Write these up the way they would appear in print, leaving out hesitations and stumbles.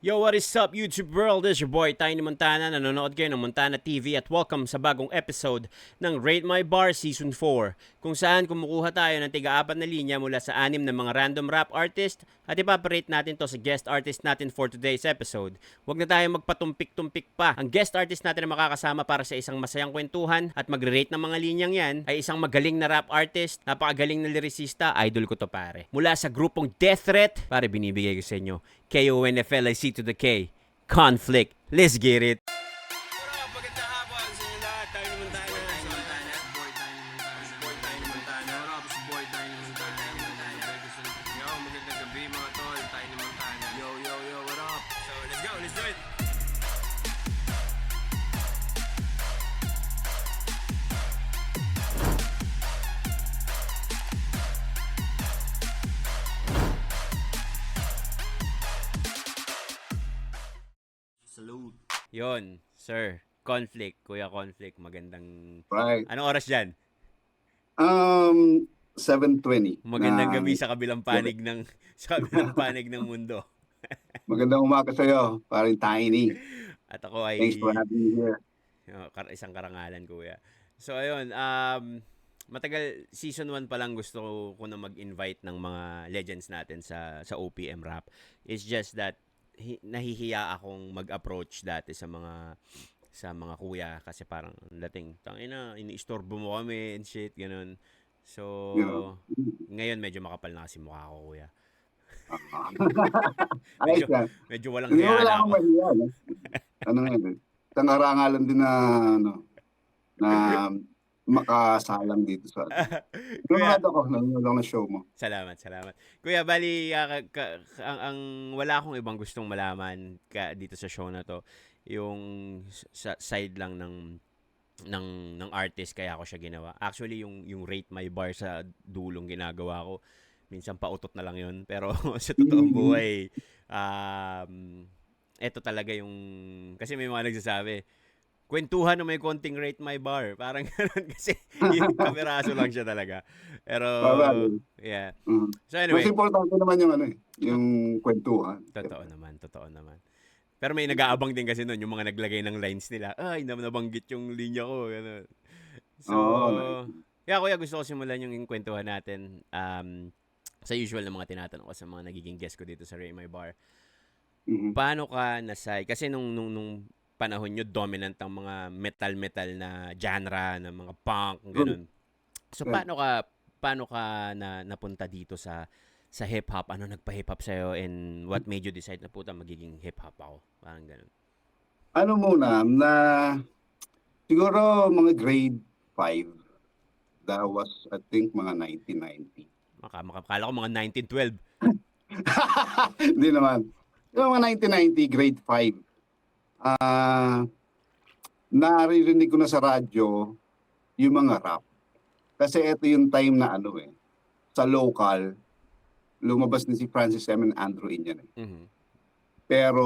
Yo, what is up YouTube world? This is your boy Tiny Montana. Nanonood kayo ng Montana TV at welcome sa bagong episode ng Rate My Bar Season 4, kung saan kumukuha tayo ng tiga-apat na linya mula sa 6 na mga random rap artist at ipaparate natin to sa guest artist natin for today's episode. Huwag na tayo magpatumpik-tumpik pa. Ang guest artist natin na makakasama para sa isang masayang kwentuhan at magre-rate ng mga linyang yan ay isang magaling na rap artist, napakagaling na lyricista, idol ko to pare. Mula sa grupong Death Threat, pare binibigay ko sa inyo, KONFLIC to the K. Conflict. Let's get it. Magandang hapon sa inyo lahat. Tayo naman tayo sa Montana. Boy Tiny Montana. Boy Tiny Montana. What up, it's Boy Tiny Montana. Yo, magandang gabi mga tol. Tiny Montana. Yo, what up? So, let's go. Let's do it. Salute. Yon, sir. Conflict. Kuya Conflict. Magandang... Right. Anong oras dyan? 7:20. Magandang gabi sa kabilang panig ng sa kabilang panig ng mundo. Magandang umaga sa iyo, parang Tiny. At ako ay Thanks for having me here. isang karangalan, kuya. So ayun, matagal season 1 pa lang gusto ko na mag-invite ng mga legends natin sa OPM rap. It's just that nahihiya akong mag-approach dati sa mga kuya kasi parang dating tangina iniistorbo mo kami and shit ganun. So ngayon medyo makapal na kasi mukha ko, kuya. Ayos lang. Medyo walang Hindi hiya wala na akong ako. mahiya. No? Ano nga yun? Isang karangalan din na makasalang dito sa Kuya, nanonood ako ng show mo. salamat. Kuya, bali ang wala akong ibang gustong malaman dito sa show na to. Yung sa side lang ng artist kaya ako siya ginawa. Actually, yung Rate My Bar sa dulong ginagawa ko. Minsan pautot na lang 'yon, pero sa totoong buhay eto talaga yung kasi may mga nagsasabi kwentuhan na may konting Rate My Bar. Parang gano'n kasi yung kameraso lang siya talaga. Pero, yeah. So anyway. Mas importante naman yung kwentuhan. Totoo naman. Pero may nag-aabang din kasi noon yung mga naglagay ng lines nila. Ay, nabanggit yung linya ko. Gano'n. So, kaya kuya gusto ko simulan yung kwentuhan natin sa usual na mga tinatanong ko sa mga nagiging guest ko dito sa Rate My Bar. Paano ka nasay? Kasi nung panahon nyo, dominant ang mga metal na genre, ng mga punk, ganun. So, paano ka napunta dito sa hip-hop? Ano nagpa-hip-hop sa'yo? And what made you decide na puta magiging hip-hop ako? Parang ganun. Ano muna, siguro mga grade 5. That was, I think, mga 1990. Makakala ko mga 1912. Hindi naman. Yung mga 1990, grade 5. Naririnig ko na sa radyo yung mga rap. Kasi ito yung time na sa local, lumabas din si Francis M. and Andrew Inyan. Mm-hmm. Pero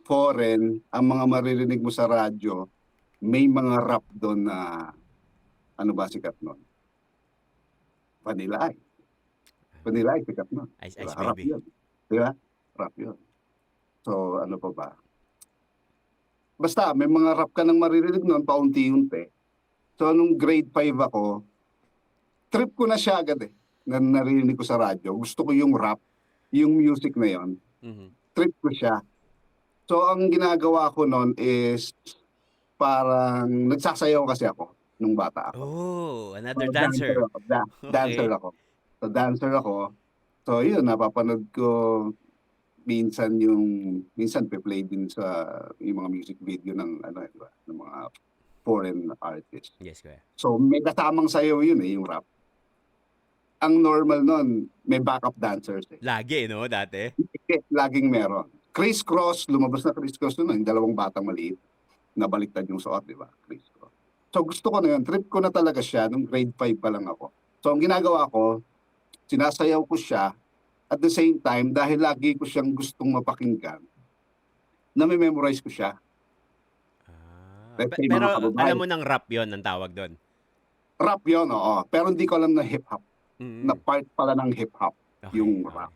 foreign, ang mga maririnig mo sa radyo, may mga rap doon na sikat nun? Vanilla Ice sikat nun. Ice Rap Baby. yun. Diba? Rap yun. So ano pa ba? Basta, may mga rap ka nang maririnig noon, paunti-unti. So, nung grade 5 ako, trip ko na siya agad na naririnig ko sa radyo. Gusto ko yung rap, yung music na yon. Mm-hmm. Trip ko siya. So, ang ginagawa ko noon is, parang nagsasayaw kasi ako nung bata ako. Oh, another dancer. Dancer ako. So, dancer ako. So, yun, napapanood ko minsan pe-play din sa yung mga music video ng diba, ng mga foreign artists. Yes, kuya. So may kasamang sayaw yun yung rap. Ang normal nun, may backup dancers Lagi, no, dati? Laging meron. Criss Cross, lumabas na Criss Cross yung dalawang batang maliit. Nabaliktad yung suot, di ba? Criss Cross. So gusto ko na yun. Trip ko na talaga siya nung grade 5 pa lang ako. So ang ginagawa ko, sinasayaw ko siya. At the same time, dahil lagi ko siyang gustong mapakinggan, nami-memorize ko siya. Pero alam mo ng rap yon ang tawag doon? Rap yun, oo. Pero hindi ko alam na hip-hop. Na part pala ng hip-hop yung rap.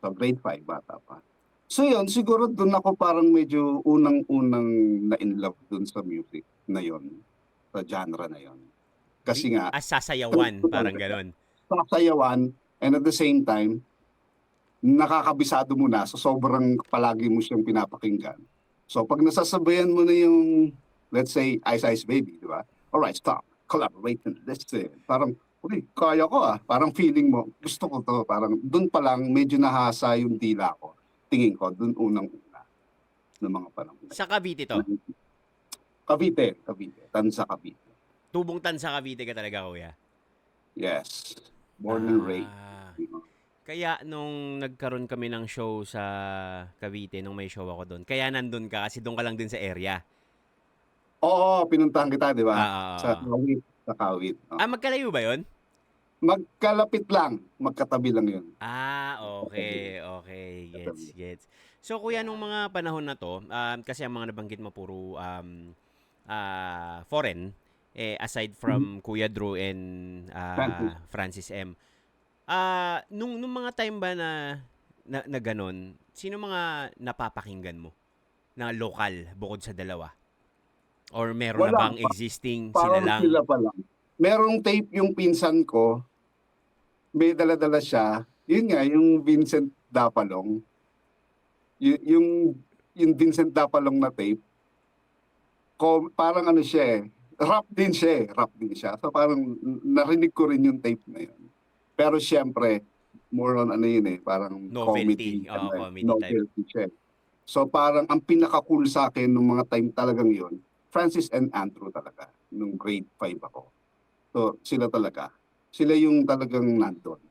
So grade 5, bata pa. So yun, siguro doon ako parang medyo unang-unang na-in love doon sa music na yon, sa genre na yon. Kasi nga, trip Sasayawan, ko parang talaga siya. ganon. Sasayawan, and at the same time, nakakabisado mo na, so sobrang palagi mo siyang pinapakinggan. So pag nasasabayan mo na yung, let's say, Ice Ice Baby, di ba? Alright, stop, collaborate, and listen. Parang, uy, kaya ko ah. Parang feeling mo, gusto ko to. Parang doon pa lang, medyo nahasa yung dila ko. Tingin ko, doon unang-una ng mga panahon na Sa Cavite to. yun. Cavite, Tansa Cavite. Tubong tan sa Cavite ka talaga, kuya. Yes, born and raised. Ah. Kaya nung nagkaroon kami ng show sa Cavite, nung may show ako doon, kaya nandun ka kasi doon ka lang din sa area. Oo, pinuntahan kita, di ba? Sa Ah. Kawit. Sa Kawit. Oo. Magkalayo ba yon? Magkalapit lang, magkatabi lang yun. Okay. Okay. Gets. So, kuya, nung mga panahon na to, kasi ang mga nabanggit mo puro foreign, aside from Kuya Drew and Francis. Francis M. Nung mga time ba na ganon, sino mga napapakinggan mo na lokal bukod sa dalawa? Or meron na Wala, bang existing sila parang lang? sila pa lang. Merong tape yung pinsan ko, may dala-dala siya. Yun nga, yung Vincent Dapalong. Yung, yung Vincent Dapalong na tape, parang ano siya rap din siya. So parang narinig ko rin yung tape na yun. Pero siyempre, more on ano yun parang Novelty. comedy. Oo, comedy type. Novelty siya. So parang ang pinaka-cool sa akin nung mga time talagang yun, Francis and Andrew talaga, nung grade 5 ako. So sila talaga. Sila yung talagang nandun.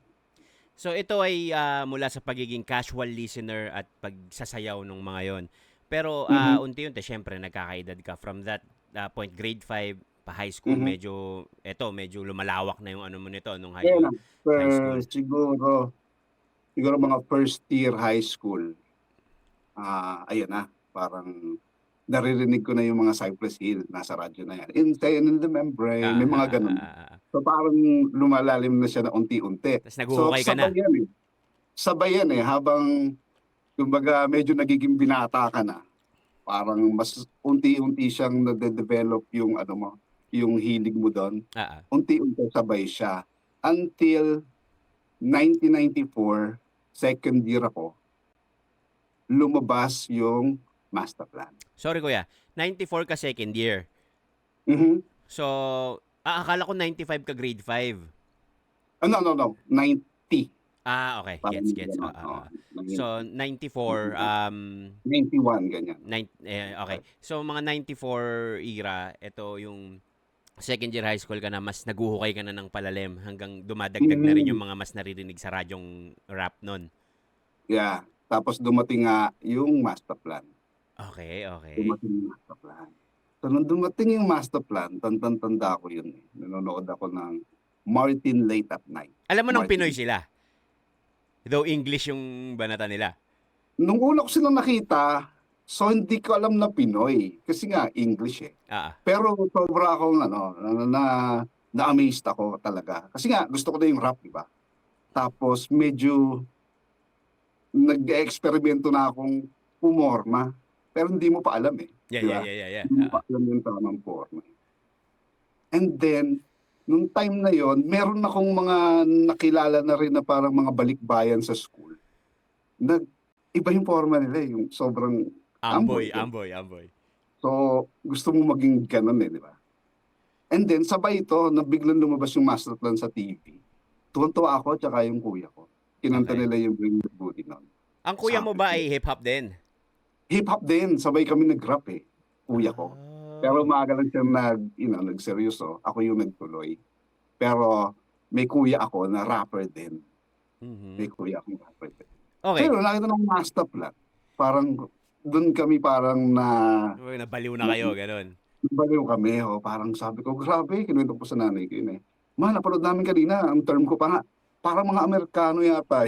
So ito ay mula sa pagiging casual listener at pagsasayaw ng mga yon. Pero Mhm. unti-unti syempre nagkakaedad ka from that point grade 5 pa high school Mhm. medyo lumalawak na yung ano mo nito nung Kaya high lang, high school. siguro mga first year high school, ayan na, parang naririnig ko na yung mga Cypress Hill, nasa radyo na yan. Insane in the membrane, may mga ganun. So parang lumalalim na siya na unti-unti. Tapos So naguhukay ka na. Sabay yan habang kumbaga medyo nagiging binata ka na. Parang mas unti-unti siyang nade-develop yung ano mo, yung hilig mo doon. Unti-unti sabay siya. Until 1994, second year ako, lumabas yung master plan. Sorry kuya, 94 ka second year. Mhm. So, akala ko 95 ka grade 5. No. 90. Okay. Parang Gets. gano'n, oo. So, 94, 91, ganyan. okay. So, mga 94 era, ito yung second year high school ka na, mas naguhukay ka na ng palalim hanggang dumadagdag na rin yung mga mas naririnig sa radyong rap nun. Yeah. Tapos dumating nga yung master plan. Okay. Dumating yung master plan. So, nung dumating yung master plan, tanda ko yun. Nanonood ako ng Martin Late at Night. Alam mo nung Martin. Pinoy sila? Though English yung banata nila. Nung una ko silang nakita, so hindi ko alam na Pinoy. Kasi nga, English Pero sobra akong na-amazed ako talaga. Kasi nga, gusto ko na yung rap, di ba? Tapos medyo nag-eksperimento na akong pumorma. Pero hindi mo pa alam Yeah. Hindi mo pa alam yung tamang forma. And then, nung time na yon, meron akong mga nakilala na rin na parang mga balikbayan sa school. Iba yung forma nila, yung sobrang Amboy. So, gusto mo maging ganun di ba? And then, sabay ito, na biglang lumabas yung master plan sa TV. Tuwan-tuwa ako, tsaka yung kuya ko. Kinanta nila yung Bring the Booty noon. Ang kuya mo ba ay hip-hop din? Hip-hop din. Sabay kami nag-rap kuya ko. Pero maaga lang siya nagseryoso. Ako yung nagtuloy. Pero may kuya ako na rapper din. May kuya akong rapper din. Okay. Pero nakita ng master plan. Parang doon kami parang nabaliw na kayo, ganun. Nabaliw kami. Parang sabi ko, grabe. Kinuwento ko sa nanay ko yun Ma, napanood namin kanina. Ang term ko pa nga, parang mga Amerikano yata.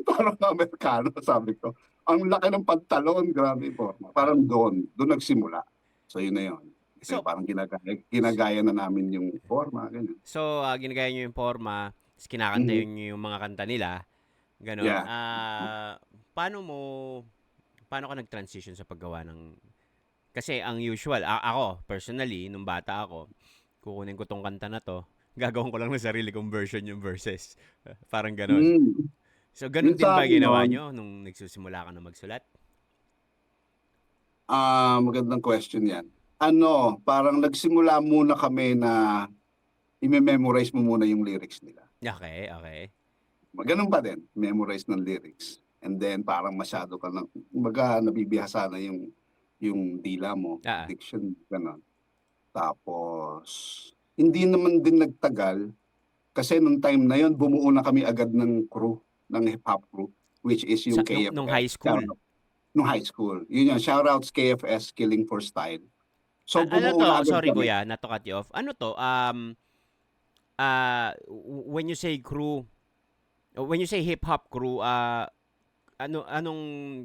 Parang mga Amerikano, sabi ko. Ang laki ng pantalon, grabe po. Parang doon nagsimula. So yun na yun. So parang ginagaya na namin yung forma, ganyan. So ginagaya nyo yung forma, kinakanta nyo yung mga kanta nila, ganun. Yeah. paano ka nag-transition sa paggawa ng, kasi ang usual, ako, personally, nung bata ako, kukunin ko tong kanta na to, gagawin ko lang ng sarili kong version yung verses. Parang ganon. Mm. So, ganon Yung din sa ba akin ginawa nun, nyo nung nagsusimula ka na magsulat? magandang question yan. Ano, parang nagsimula muna kami na i-memorize mo muna yung lyrics nila. Okay, okay. Ganun pa din, memorize ng lyrics. And then parang masyado ka na, kumbaga nabibihasa na yung dila mo, Ah, diction, gano'n. Tapos, hindi naman din nagtagal kasi nung time na yon bumuo na kami agad ng crew, ng hip-hop crew, which is yung nung high KFS. school. Nung high school. Yun yun, shoutouts KFS, Killing for Style. So, Ano bumuo to? na agad Sorry kami. kuya, not to cut you off. Ano to? When you say crew, when you say hip-hop crew, anong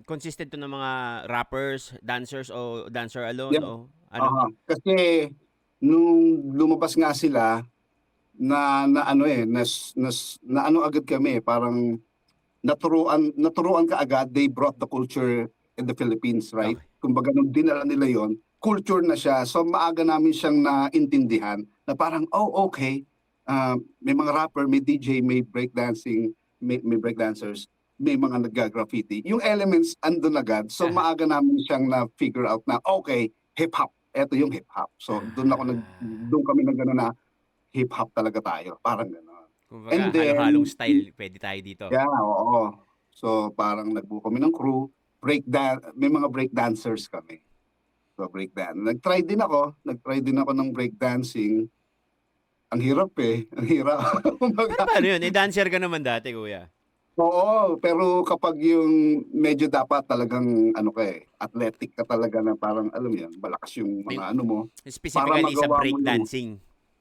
consistent to ng mga rappers, dancers, o dancer alone, Yeah. o ano? Kasi, nung lumabas nga sila, na ano na ano agad kami, parang naturuan ka agad, they brought the culture in the Philippines, right? Okay. Kumbaga nung dinala nila yon, culture na siya. So maaga namin siyang naintindihan na parang, oh, okay, may mga rapper, may DJ, may breakdancing, may breakdancers, may mga nagga-graffiti. Yung elements andun agad. So maaga namin siyang na-figure out na, okay, hip-hop. Ito yung hip-hop. So doon kami nag na hip-hop talaga tayo. Parang gano'n. Kumbaga, And then, halo-halong style, pwede tayo dito. yeah, oo. So parang nagbuo kami ng crew, may mga break dancers kami. So breakdance. Nag-try din ako ng breakdancing. Ang hirap eh. Ang hirap. Kumbaga, Paano yun? Dancer ka naman dati, kuya. oo, pero kapag yung medyo dapat talagang athletic ka talaga na parang alam mo yan, malakas yung mga ano mo. Specifically sa magawa mo breakdancing.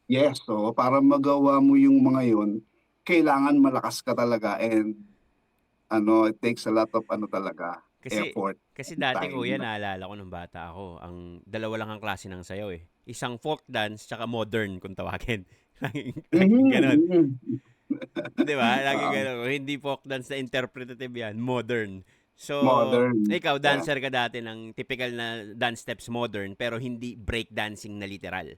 Yes, so para magawa mo yung mga yun, kailangan malakas ka talaga and it takes a lot of talaga, effort. Kasi dati, Time. kuya, naalala ko nung bata ako, ang dalawa lang ang klase ng sayaw eh. Isang folk dance, tsaka modern, kung tawagin. Laging ganon. Mhm. Di ba? Laging ganon. Kung hindi folk dance na interpretative yan, modern. So, Modern. ikaw, Yeah. dancer ka dati ng typical na dance steps modern, pero hindi breakdancing na literal.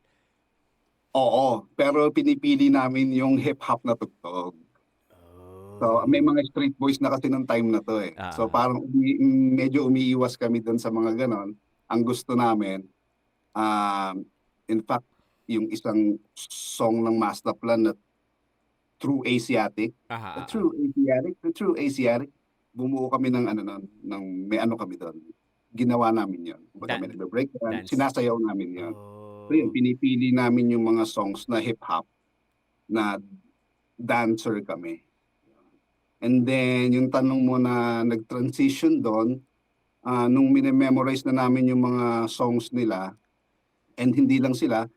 Oo, pero pinipili namin yung hip-hop na tugtog. So, may mga street boys na kasi nung time na to eh. So, parang medyo umiiwas kami doon sa mga ganon. Ang gusto namin, in fact, yung isang song ng Masterplan na True Asiatic, True Asiatic, bumuo kami ng ng may kami doon. Ginawa namin yun. Kumbaga may nagbe-breakdance, sinasayaw namin yun. So yun, pinipili namin yung mga songs na hip-hop na dancer kami. And then, yung tanong mo na nag-transition doon, nung minememorize na namin yung mga songs nila, and hindi lang sila,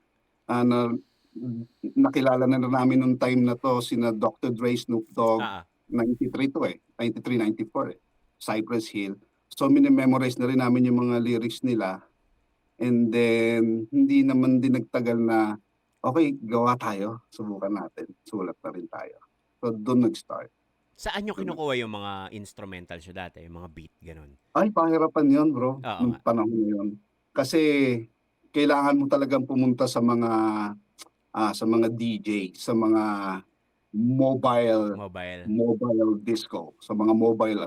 nakilala na namin nung time na to sina Dr. Dre, Snoop Dogg, 93 to eh, 93, 94 eh, Cypress Hill. So, minememorize na rin namin yung mga lyrics nila. And then, hindi naman din nagtagal na, okay, gawa tayo, subukan natin, sulat na rin tayo. So, doon nag-start. Saan nyo kinukuha yung mga instrumentals nyo dati, yung mga beat, ganun? Ay, pahirapan yun, bro, nung panahon na yun. Kasi, kailangan mo talagang pumunta sa mga DJ, sa mga mobile disco, sa mga mobile.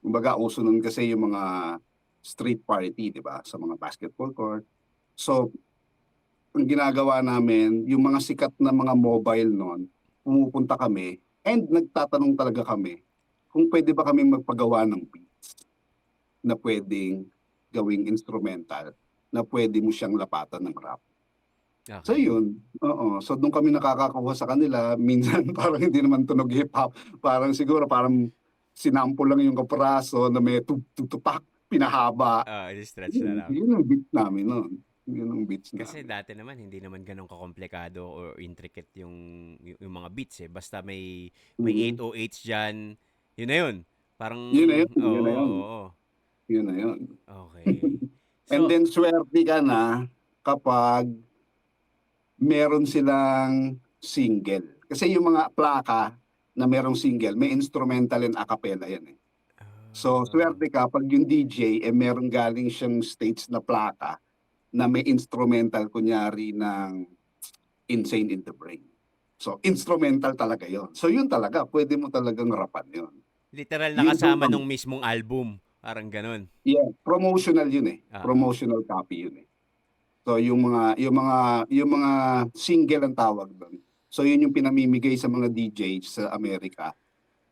Kumbaga, uso nun kasi yung mga street party, di ba? Sa mga basketball court. So, ang ginagawa namin, yung mga sikat na mga mobile noon, pumupunta kami and nagtatanong talaga kami kung pwede ba kami magpagawa ng beats na pwedeng gawing instrumental, na pwede mo siyang lapatan ng rap. Okay. So yun, so doon kami nakakakuha sa kanila, minsan parang hindi naman tunog hip-hop, parang siguro parang sinample lang yung kapraso na may tutupak, pinahaba. Stretch na lang. Yun ang beat namin noon. Yun ang beats namin. Kasi dati naman, hindi naman ganun kakomplikado or intricate yung mga beats eh. Basta may 808s dyan, yun na yun. Parang, yun na yun. Yun na yun. Okay. And then, swerte ka na kapag meron silang single. Kasi yung mga plaka, na merong single, may instrumental and a cappella yan eh. So, Ah. swerte ka pag yung DJ, merong galing siyang stage na plaka na may instrumental, kunyari, ng Insane in the Brain. So, instrumental talaga yon. So, yun talaga, pwede mo talagang rapan yun. Literal na Yun kasama doon. nung mismong album. Parang ganun. Yeah, promotional yun eh. Ah. Promotional copy yun eh. So, yung mga single ang tawag doon. So, yun yung pinamimigay sa mga DJs sa Amerika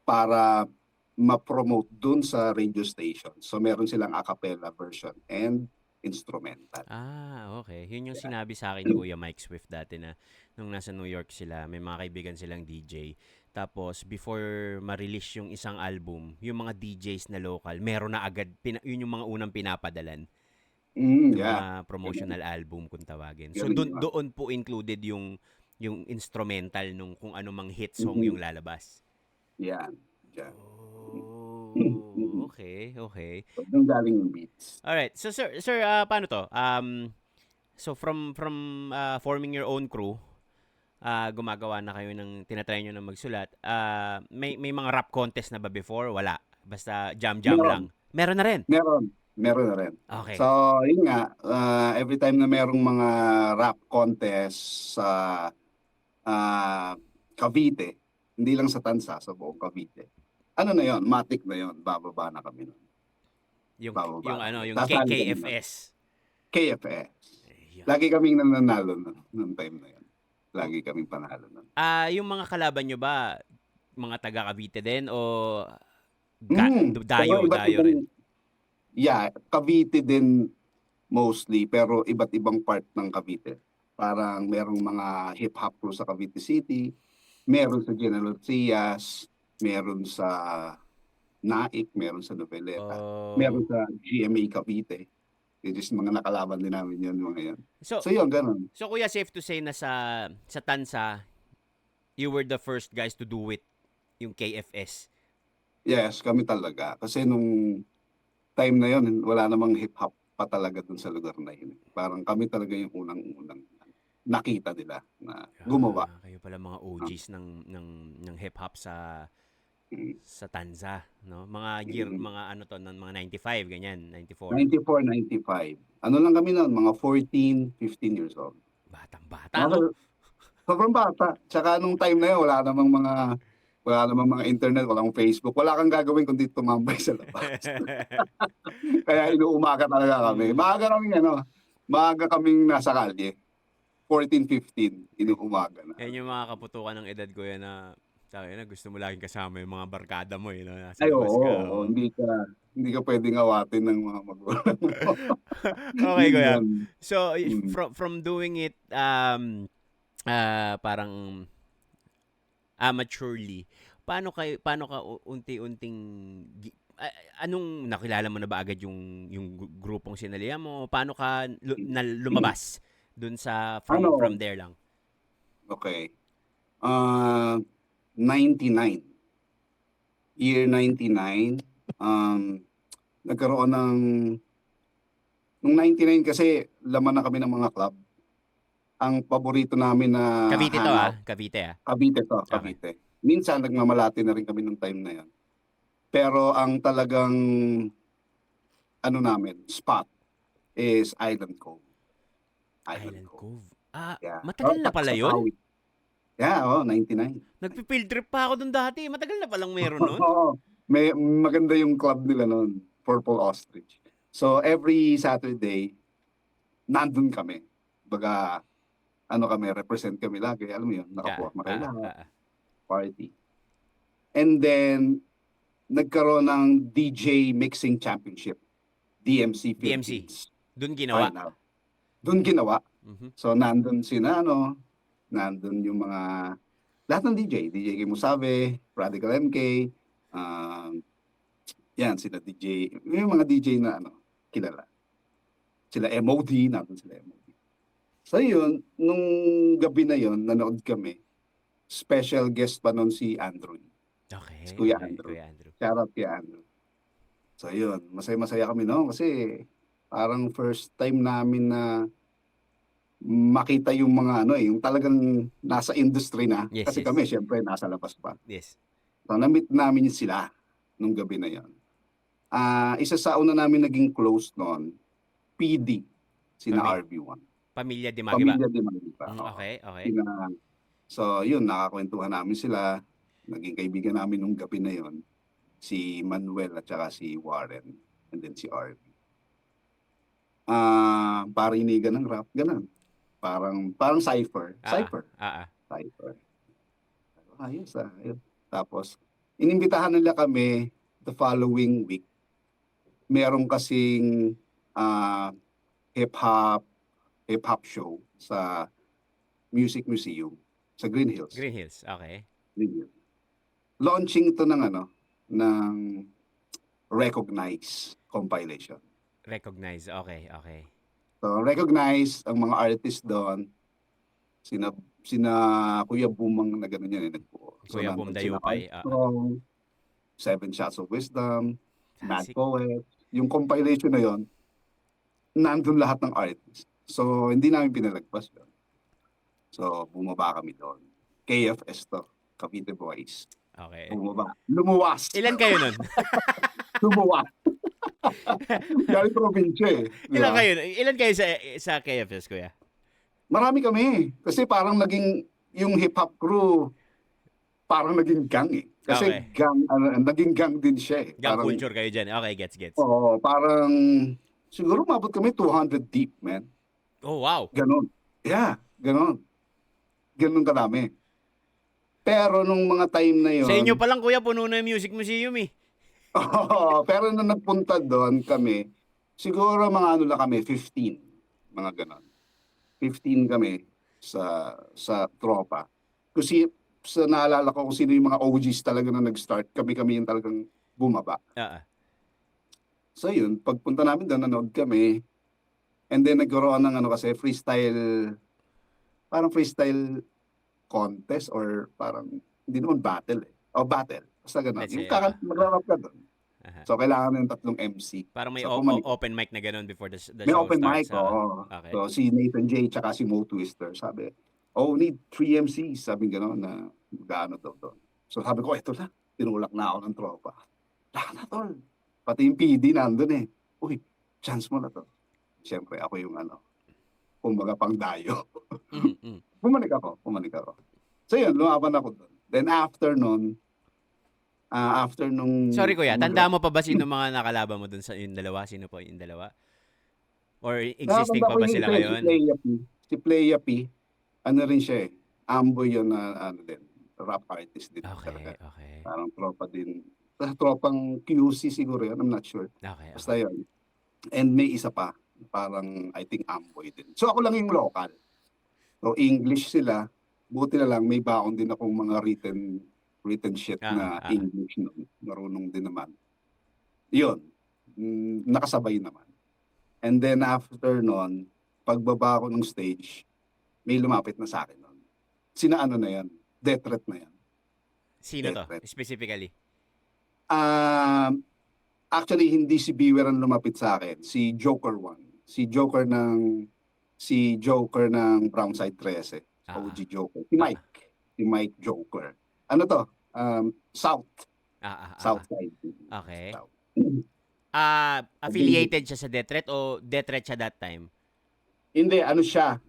para ma-promote dun sa radio station. So, meron silang a cappella version and instrumental. Ah, okay. Yun yung sinabi sa akin ni Kuya Mike Swift dati na nung nasa New York sila, may mga kaibigan silang DJ. Tapos, before ma-release yung isang album, yung mga DJs na local, meron na agad, yun yung mga unang pinapadalan ng Yeah. mga promotional album kung tawagin. So, Ganun yun. doon po included yung instrumental nung kung ano mang hit song Mhm. yung lalabas. Yan. Yan. Oh, okay, okay. So, doon galing yung beats. Alright. So sir, paano to? So from forming your own crew, gumagawa na kayo ng tinatry nyo na magsulat. May mga rap contest na ba before? Wala. Basta jam Meron. lang. Meron na rin. Meron na rin. Okay. So, yun nga, every time na merong mga rap contest sa Cavite, hindi lang sa Tansa, sa buong Cavite. Ano na yon, matik na yon, bababa na kami nun. yung bababa. yung Sasali kami KKFS. KFS. Ayun. Lagi kaming nananalo noong time na yun. Lagi kaming panalo nun. Yung mga kalaban nyo ba mga taga Cavite din o Pero iba't dayo rin? Yeah, Cavite din mostly, pero iba't ibang part ng Cavite. Parang merong mga hip-hop crew sa Cavite City, meron sa General Trias, meron sa Naik, meron sa Noveleta, Oh. meron sa GMA Cavite. It is mga nakalaban din namin yun, mga yan. So yun, ganun. So kuya, safe to say na sa Tansa, you were the first guys to do it, yung KFS. Yes, kami talaga. Kasi nung time na yun, wala namang hip-hop pa talaga dun sa lugar na yun. Parang kami talaga yung unang nakita nila na gumawa. Kayo pala mga OGs ng hip-hop sa Tanza, no? Mga year, mga ano to, ng mga 95, ganyan, 94. 94, 95. Ano lang kami noon, mga 14, 15 years old. Batang-bata, no? Sobrang bata. Tsaka nung time na yun, wala namang mga internet, walang Facebook. Wala kang gagawin kundi tumambay sa labas. Kaya inuumaga talaga kami. Maaga kaming nasa kalye. 14, 15, inuumaga na. Yan yung mga kaputukan ng edad ko yan na gusto mo laging kasama yung mga barkada mo, eh, no? Nasa Ay, labas oo. ka, Oo. Hindi ka pwedeng awatin ng mga magulang mo. Okay, kuya. Yun. So, from doing it parang amateurly, paano ka unti-unting anong nakilala mo na ba agad yung grupong sinalihan mo? Paano ka lumabas dun sa from there lang? Okay. 99. Year 99. Nagkaroon nung 99 kasi laman na kami ng mga club. Ang paborito namin na Cavite to, hangout, Cavite, Cavite to, Cavite. Minsan nagmamalati na rin kami nung time na yan. Pero ang talagang spot is Island Cove. Island Cove. Yeah. Matagal na pala yun? Yeah, 99. Nagpi-field trip pa ako dun dati. Matagal na palang meron nun. Oo. May maganda yung club nila noon, Purple Ostrich. So every Saturday nandun kami. Baga kami, represent kami lagi. Alam mo yun, nakaporma kayo lahat. Party. And then nagkaroon ng DJ Mixing Championship. DMC Philippines. Doon ginawa. Doon ginawa. Mhm. So nandun nandun yung mga lahat ng DJ Kimusabe, Radical MK, yan sila DJ, yung mga DJ na kilala. Sila MOD, nandun sila MOD. So yun, nung gabi na yun, nanood kami. Special guest pa nun si Andrew. Okay. Si Kuya Andrew. Shout out kay Andrew. So yun, masaya kami noon kasi parang first time namin na makita yung mga yung talagang nasa industry na. Yes, kasi yes. kami syempre nasa labas pa. Yes. So, na-meet namin sila nung gabi na yon. Isa sa una namin naging close noon, PD, sina RB1. Pamilya Dimagi ba? Pamilya Dimagi. Okay, okay. So, yun, nakakwentuhan namin sila. Naging kaibigan namin nung gabi na yon, si Manuel at saka si Warren, and then si RB. Parinigan ng rap, ganun. Parang cipher. Cipher. Cipher. Ayos. Tapos, inimbitahan nila kami the following week. Meron kasing hip-hop show sa Music Museum sa Green Hills. Green Hills, okay. Green Hills. Launching ito ng Recognize compilation. Recognize, okay. So, Recognize ang mga artists doon. Sina Kuya Boom na gano'n yan. Kuya Boom Dayupay. Seven Shots of Wisdom, Mad Classic. Poet. Yung compilation na yon, nandun lahat ng artists. So, hindi namin pinalagpas yun. So, bumaba kami doon. KFS to, Cavite Boys. Okay. Bumaba. Lumuwas. Ilan kayo nun? Lumuwas. Galing probinsya eh. Di ba? Ilan kayo sa KFS, kuya? Marami kami. Kasi parang naging, yung hip-hop crew, parang naging gang eh. Kasi naging gang din siya eh. Gang Parang, culture kayo dyan. Okay, gets. Oo, parang, siguro mabot kami 200 deep, man. Oh, wow. Ganon. Yeah, ganon. Ganon kadami. Pero nung mga time na yon. Sa inyo pa lang, kuya, puno na yung Music Museum eh. Pero nung nagpunta doon kami, siguro mga ano lang kami, 15. Mga ganon. 15 kami sa tropa. Kasi sa naalala ko kung sino yung mga OGs talaga na nag-start, kami yung talagang bumaba. So yun, pagpunta namin doon, nanood kami. And then nagkaroon ng kasi parang freestyle contest or parang, hindi naman battle eh. O battle. Basta gano'n. Yung magrarap ka doon. So kailangan ng tatlong MC. Parang may so, open mic na gano'n before the may show open starts. mic, oo. Okay. So si Nathan J tsaka si Mo Twister, sabi, need 3 MCs. Sabi gano'n na gaano daw doon. So sabi ko, eto na. Tinulak na ako ng tropa. Lahat na tol. Pati yung PD nandun eh. Uy, chance mo na to. Siyempre, ako yung kumbaga pang dayo. Pumanik ako. So yun, lumaban ako doon. Then after nung... Sorry kuya, tanda mo pa ba sino mga nakalaban mo doon sa yung dalawa? Sino po yung dalawa? Or existing pa ba sila ngayon? Si Playa P. Ano rin siya eh. Amboy yun na din. Rap artist din. Okay. Parang tropa din. Tropang QC siguro yun. I'm not sure. Okay. Basta yun. And may isa pa. Parang I think Amboy din. So ako lang yung local. So English sila. Buti na lang may baon din akong mga written shit na English. Marunong din naman. Yun. Nakasabay naman. And then after nun, pagbaba ko ng stage, may lumapit na sa akin nun. Sina na yan? Death threat na yan. Sino to? Specifically? Actually, hindi si Beware ang lumapit sa akin. Si Joker 1. Si Joker ng Brownside 13. OG Joker. Si Mike Joker. Ano to? South. South side. Okay. South. Affiliated siya sa Death Threat o Death Threat siya that time? Hindi, siya.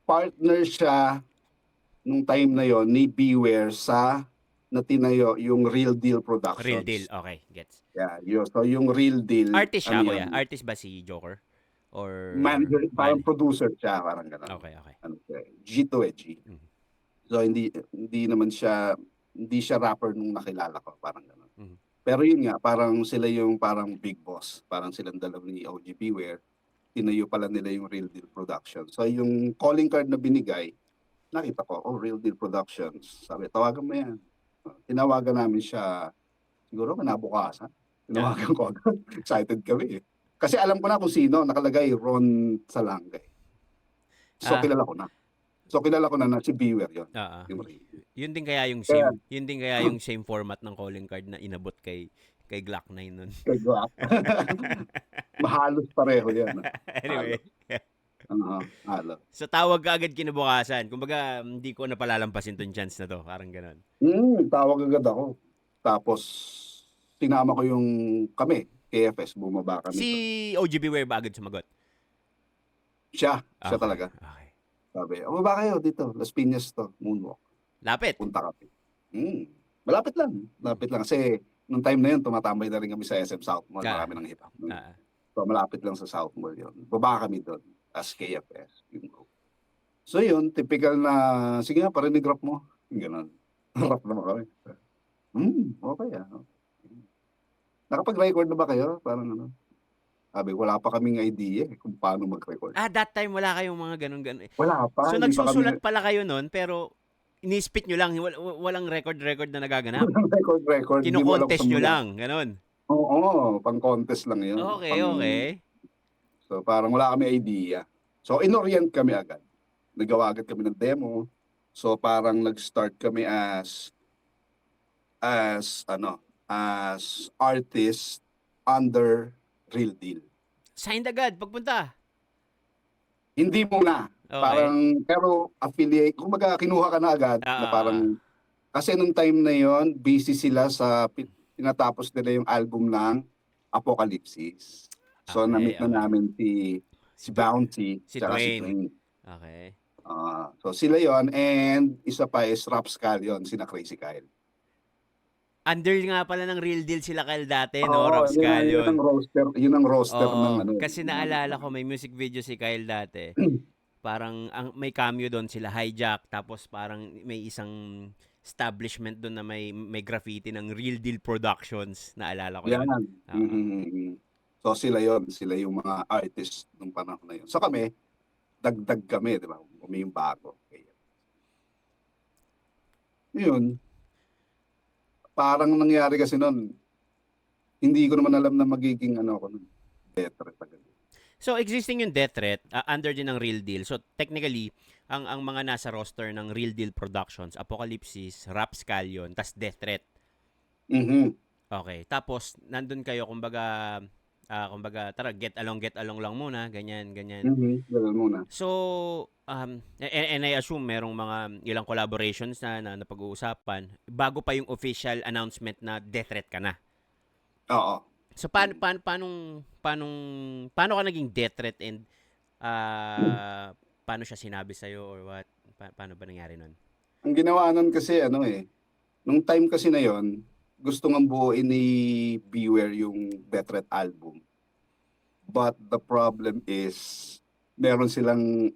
Partner siya nung time na yon ni Beware sa natinayo yung Real Deal Productions. Real Deal, okay, gets. Yeah, so yung Real Deal. Artist siya, kuya? Artist ba si Joker? Or manager, parang producer siya, parang gano'n. Okay. G to G. Mm-hmm. So hindi siya rapper nung nakilala ko, parang gano'n. Mm-hmm. Pero yun nga, parang sila yung parang big boss. Parang silang dalawa ni OG Beware. Tinayo pala nila yung Real Deal Productions. So yung calling card na binigay, nakita ko, Real Deal Productions. Sabi, tawagan mo yan. Tinawagan namin siya, siguro kinabukasan. Tinawagan ko agad. Excited kami eh. Kasi alam ko na kung sino, nakalagay Ron Salangay. So kilala ko na si Beware yun. Yun din kaya yung same format ng calling card na inabot kay Glock 9 nun. Kay Glock. Mahalos pareho yan. Anyway. Halos. So tawag ka agad kinabukasan. Kumbaga, hindi ko napalalampasin tong chance na to. Parang ganon. Tawag agad ako. Tapos, sinama ko yung KFS, bumaba kami. Si OG Beware ba agad sumagot? Siya Okay. talaga. Okay. Sabi, baba kayo dito, Las Piñas to, moonwalk. Lapit. Punta kami. Malapit lang. Kasi, nung time na yun, tumatambay na rin kami sa SM South Mall. Ah. Marami ng hip-hop. Ah. So, malapit lang sa South Mall yun. Baba kami doon as KFS. Yung group. So, yun, typical na, sige nga, parinig rap mo. Ganun. Rap naman kami. Okay Nakapag-record na ba kayo? Parang ano? Sabi, wala pa kaming idea kung paano mag-record. That time wala kayong mga ganun-ganun. Wala pa. So hindi pa nagsusulat pala kayo nun, pero ini-spit nyo lang, walang record na nagaganap. record. Hindi mo alam Kino-contest kung nyo muna. lang, ganun. Oo, pang-contest lang yun. Okay. So, parang wala kami idea. So, inorient kami agad. Nagawa agad kami ng demo. So, parang nag-start kami as artist under Real Deal. Signed agad, pagpunta. Hindi muna. Okay. Parang, pero affiliate, kumbaga kinuha ka na agad. Na parang, kasi nung time na yon busy sila sa pinatapos nila yung album ng Apocalypsis. So, Okay, na-meet na namin si Bounty, si tsaka si Dwayne. Dwayne. Okay. So, sila yon and isa pa is Rapscal yon, sina Crazy Kyle. Under nga pala ng Real Deal sila Kyle dati, Oo, no? Rapscal yun ang roster, ng ano. Kasi naalala ko, may music video si Kyle dati. Parang may cameo doon sila, Hijack, tapos parang may isang establishment doon na may graffiti ng Real Deal Productions. Naalala ko yun. Yan. So, sila yung mga artists nung panahon na yun. So, kami, dagdag kami, di ba? Yung bago. Yun. Parang nangyari kasi noon, hindi ko naman alam na magiging death threat agad. So existing yung Death Threat under din ng Real Deal. So technically, ang mga nasa roster ng Real Deal Productions, Apocalypsis, Rapscallion, tas Death Threat. Okay. Tapos nandun kayo kumbaga tara get along lang muna, ganyan. Ganun muna. So and I assume merong mga ilang collaborations na napag-uusapan bago pa yung official announcement na Death Threat ka na. Oo. So paano ka naging Death Threat and paano siya sinabi sa or what? Paano ba nangyari nun? Ang ginawa nun kasi nung time kasi na yon, gusto ng buuin ni Beware yung Death Threat album. But the problem is meron silang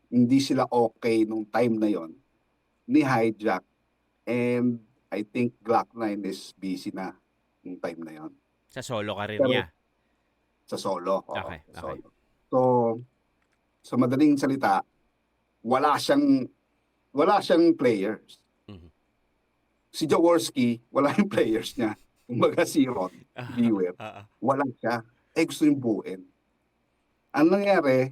hindi sila okay nung time na yon ni Hijack, and I think Glock 9 is busy na nung time na yon. Sa solo career Pero, niya? Sa solo. Okay. Solo. So, sa madaling salita, wala siyang players. Si Jaworski, wala yung players niya. Kumbaga si Ron, Beware, wala siya. Gusto yung buuin. Ang nangyari,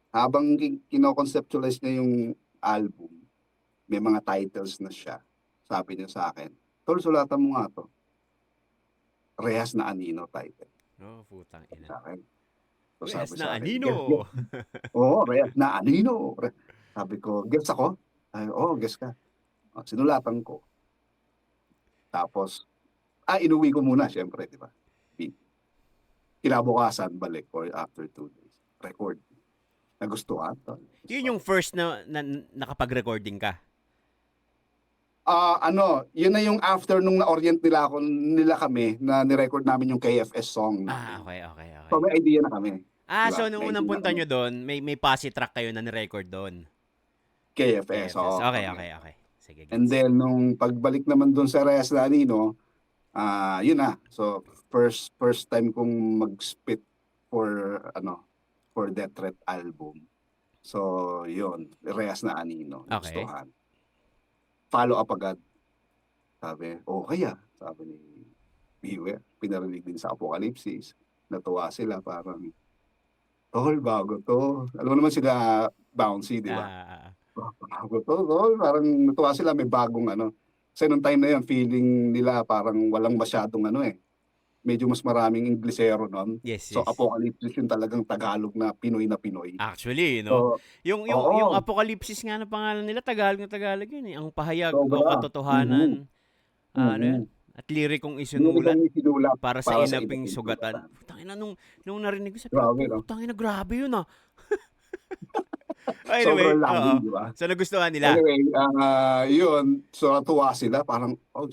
habang kino-conceptualize niya yung album, may mga titles na siya. Sabi niya sa akin, Tol, sulatan mo nga to. Rehas na Anino title. Putang ina. Sa akin. So, Rehas sabi na sa akin, Anino. Oo, Rehas na Anino. Sabi ko, guess ako? Guess ka. Sinulatan ko. Tapos, inuwi ko muna, syempre, di ba? Kinabukasan, balik, or after 2 days. Record. Nagustuhan. Yun yung first na nakapag-recording ka? Yun na yung after nung na-orient nila kami na ni-record namin yung KFS song. Okay. So, may idea na kami. Ah, Diba? so nung unang punta nyo doon, may posse track kayo na ni-record doon. KFS. Oo. Okay. Sige. And then, nung pagbalik naman doon sa Reyes na Anino, yun na. So, first time kong mag-spit for Death Threat album. So, yun. Reyes na Anino. Okay. Gustuhan. Follow up agad. Sabi, kaya. Sabi ni Beware. Pinarinig din sa Apocalypsis. Natuwa sila, parang, tol, bago to. Alam mo naman sila bouncy, di ba? Bago to, tol. Parang natuwa sila, may bagong Kasi nung time na yun, feeling nila parang walang masyadong medyo mas maraming Inglesero nun. Yes. So, Apocalypsis yung talagang Tagalog na Pinoy. Actually, So, yung Apocalypsis nga na pangalan nila, Tagalog yun eh. Ang pahayag o sobra. katotohanan. ano yan? Mm. At lirikong Hindi isinulat kami sinulat para sa inaping inaping sugatan. sugatan. Putangina, nung narinig ko, sabi ko, Grabe, no? putangina, grabe yun ah. Anyway, Sobrang oo. lalim, di ba? So, nagustuhan nila. Anyway, yun, so natuwa sila, parang, oh,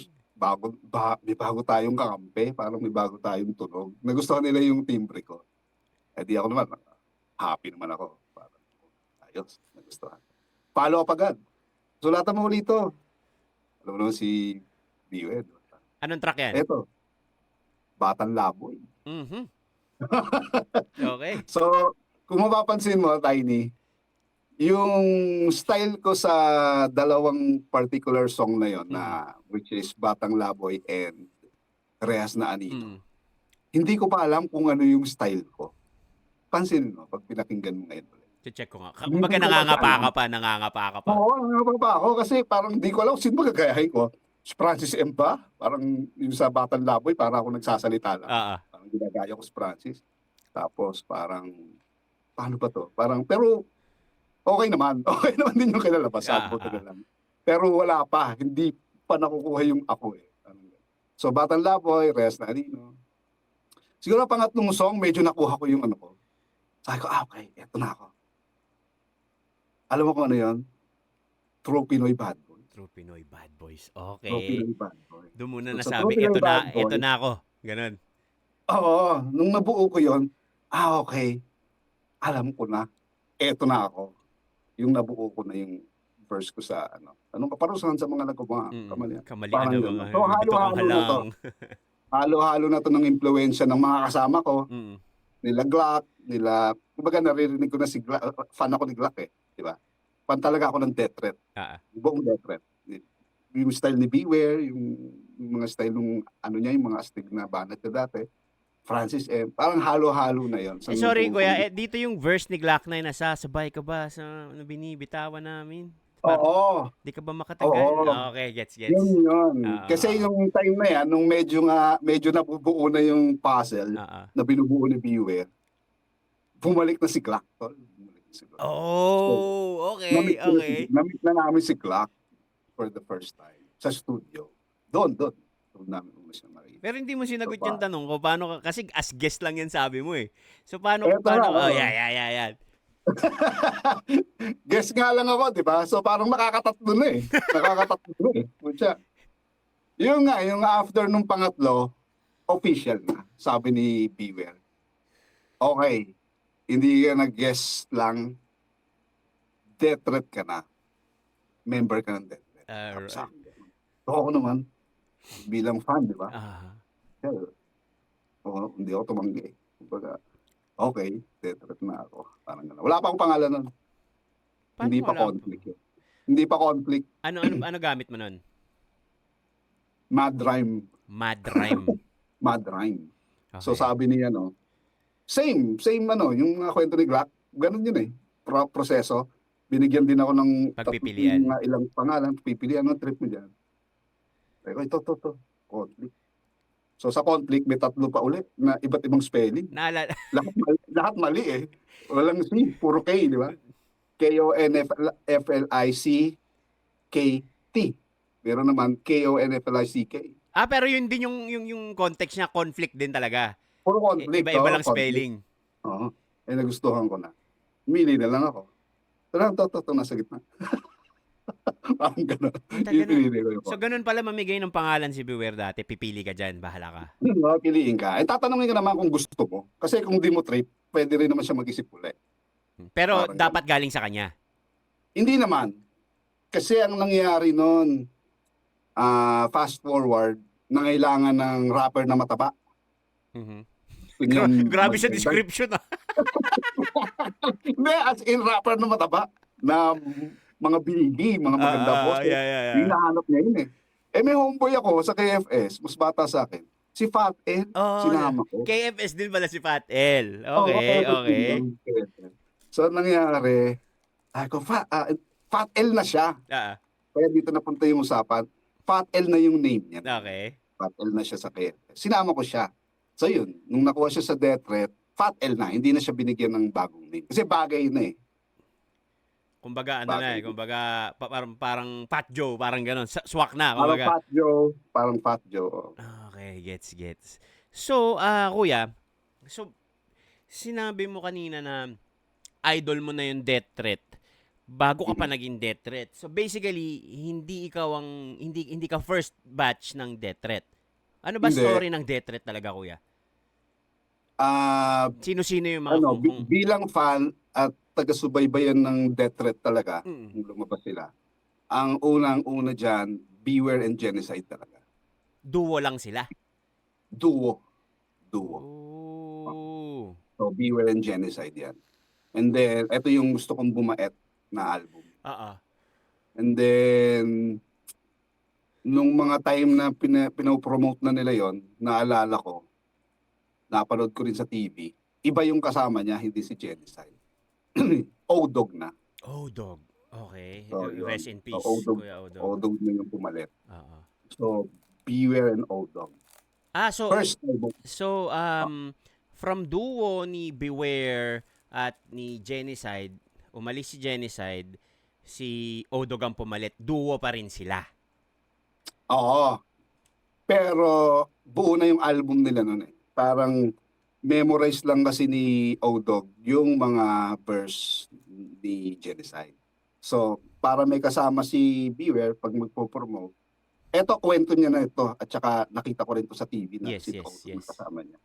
may bago tayong kakampi, parang may bago tayong tunog. Nagustuhan nila yung timbre ko. Eh di ako naman, happy naman ako. Parang, ayos, nagustuhan. Follow up agad. Sulatan mo ulit ito. Alam mo naman si Biwed. Anong track yan? Eto, Batang Laboy. Mhm. Okay. So, kung mapapansin mo, Tiny, yung style ko sa dalawang particular song na yon na which is Batang Laboy and Rehas na Anino. Mm. Hindi ko pa alam kung ano yung style ko. Pansinin mo pag pinakinggan mo ngayon ulit. Check ko nga. Kumbaga nangangapa ka pa. Oo, nangangapa pa ako kasi parang hindi ko alam sino ba gagayahin ko. Si Francis M ba? Parang yung sa Batang Laboy, parang ako nagsasalita lang. Parang ginagaya ko si Francis. Tapos parang, paano ba to? Parang, pero okay naman. Okay naman din yung kinalabasan ko lang. Pero wala pa. Hindi pa nakukuha yung ako eh. So, Batang Laboy, Rehas na Anino. Siguro pangatlong song, medyo nakuha ko yung ano ko. Sabi ko, okay, eto na ako. Alam mo kung ano yun? True Pinoy Bad Boy. True Pinoy Bad Boys. True Okay. Pinoy Bad Boy. Doon muna So, nasabi, True Pinoy eto Bad Boy. na ako. Ganun. Oo, nung nabuo ko yun, okay, alam ko na, eto na ako. Yung nabuo ko na yung verse ko sa anong kaparusahan sa mga nagkumawa. Kamalian Parang na yun. mga So, bito kang halo-halo na to. halang. Halo-halo na to ng impluensya ng mga kasama ko. Mm. Nila Glock, kumbaga naririnig ko na si Glock, fan ako ni Glock eh, di ba? Fan talaga ako ng Death Threat. Buong Death Threat. Yung style ni Beware, yung mga style nung niya, yung mga astig na banat na dati. Francis M. Parang halo-halo na yon. Sorry kuya, dito yung verse ni Glock 9 na sabay ka ba sa binibitawan namin? Oo. Di ka ba makatagal? Oo. Okay, gets. Yun. Kasi yung time na yan, nung medyo nabubuo na yung puzzle na binubuo ni Beware, bumalik na si Glock. Oh, okay, Namit na namin si Glock for the first time sa studio. Doon namin siya makikita. Pero hindi mo sinagot yung tanong ko, paano ka, kasi as guest lang yan sabi mo eh. So paano, yan. Guess nga lang ako, di ba? So parang nakakatatlo na eh. Kutya. Yung after nung pangatlo, official na, sabi ni Beware. Okay, hindi ka nag-guess lang, Death Threat ka na. Member ka ng Death Threat. Right. So ako naman, bilang fan, di ba? Hindi ako tumanggi. Kumbaga, okay, Death Threat na ako. Parang gano'n. Wala pa akong pangalan nun. Hindi pa conflict yun. Hindi pa conflict. Ano gamit mo nun? Mad Rhyme. Mad Rhyme. Okay. So sabi niya, same, yung mga kwento ni Glock, ganun yun eh. Proseso. Binigyan din ako ng pagpipilian. Ilang pangalan, pipilian ng trip mo dyan. Pero ito, conflict. So sa conflict, may tatlo pa ulit na iba't ibang spelling. Lahat mali eh. Walang C, puro K, di ba? KONFLICKT. Meron naman KONFLICK. Pero yun din yung context niya, conflict din talaga. Puro conflict. Iba-iba lang spelling. Oo. Nagustuhan ko na. Mili na lang ako. Ito, nasa gitna. Parang gano'n. So ganun pala mamigay ng pangalan si Beware dati. Pipili ka dyan, bahala ka. Piliin ka. Tatanungin ka naman kung gusto mo. Kasi kung di mo trip, pwede rin naman siya mag-isip ulit. Pero parang dapat galing sa kanya. Hindi naman. Kasi ang nangyayari noon, fast forward, nangailangan ng rapper na mataba. Grabe sa description Hindi, as in rapper na mataba. Na mga bigi, mga maganda boss. Hinahanap niya yun eh. May homeboy ako sa KFS, mas bata sa akin. Si Fat L, sinama ko. KFS din pala si Fat L. Okay. So, nangyari, Fat L na siya. Kaya dito napunta yung usapan. Fat L na yung name niya. Okay. Fat L na siya sa KFS. Sinama ko siya. So yun, nung nakuha siya sa Death Threat, Fat L na, hindi na siya binigyan ng bagong name. Kasi bagay na eh. Kumbaga ano na Bagay. kumbaga parang Fat Joe, parang gano'n. Swak na Parang kumbaga. Fat Joe, parang Fat Joe. Okay, gets. So, kuya, so sinabi mo kanina na idol mo na yung Death Threat bago ka pa Mhm. naging Death Threat. So basically, hindi ka first batch ng Death Threat. Ano ba Hindi. story ng Death Threat talaga, kuya? Ah, Sino-sino yung mga kung bilang fan at taga-subaybayan ng Death Threat talaga, mm, nung lumabas sila, ang unang-una diyan, Beware and Genocide talaga. duo lang sila? Duo. Duo. Oh. So, Beware and Genocide yan. And then, ito yung gusto kong bumait na album. Oo. And then, nung mga time na pinopromote na nila yon, naalala ko, napanood ko rin sa TV, iba yung kasama niya, hindi si Genocide. Odog na. Oh, dog. Okay. So, yun. Rest in So, peace, Kuya Odog. Odog na yung pumalit. Oo. So, Beware and Odog. So First album. so from duo ni Beware at ni Genocide, umalis si Genocide, si Odog ang pumalit. Duo pa rin sila. Oo. Pero, buo na yung album nila nun eh. Parang, memorize lang kasi ni Odog yung mga verse ni Genocide. So, para may kasama si Beware pag magpo-promote, eto kwento niya na ito at saka nakita ko rin to sa TV na Yes, si yes, Odog yes. na kasama niya.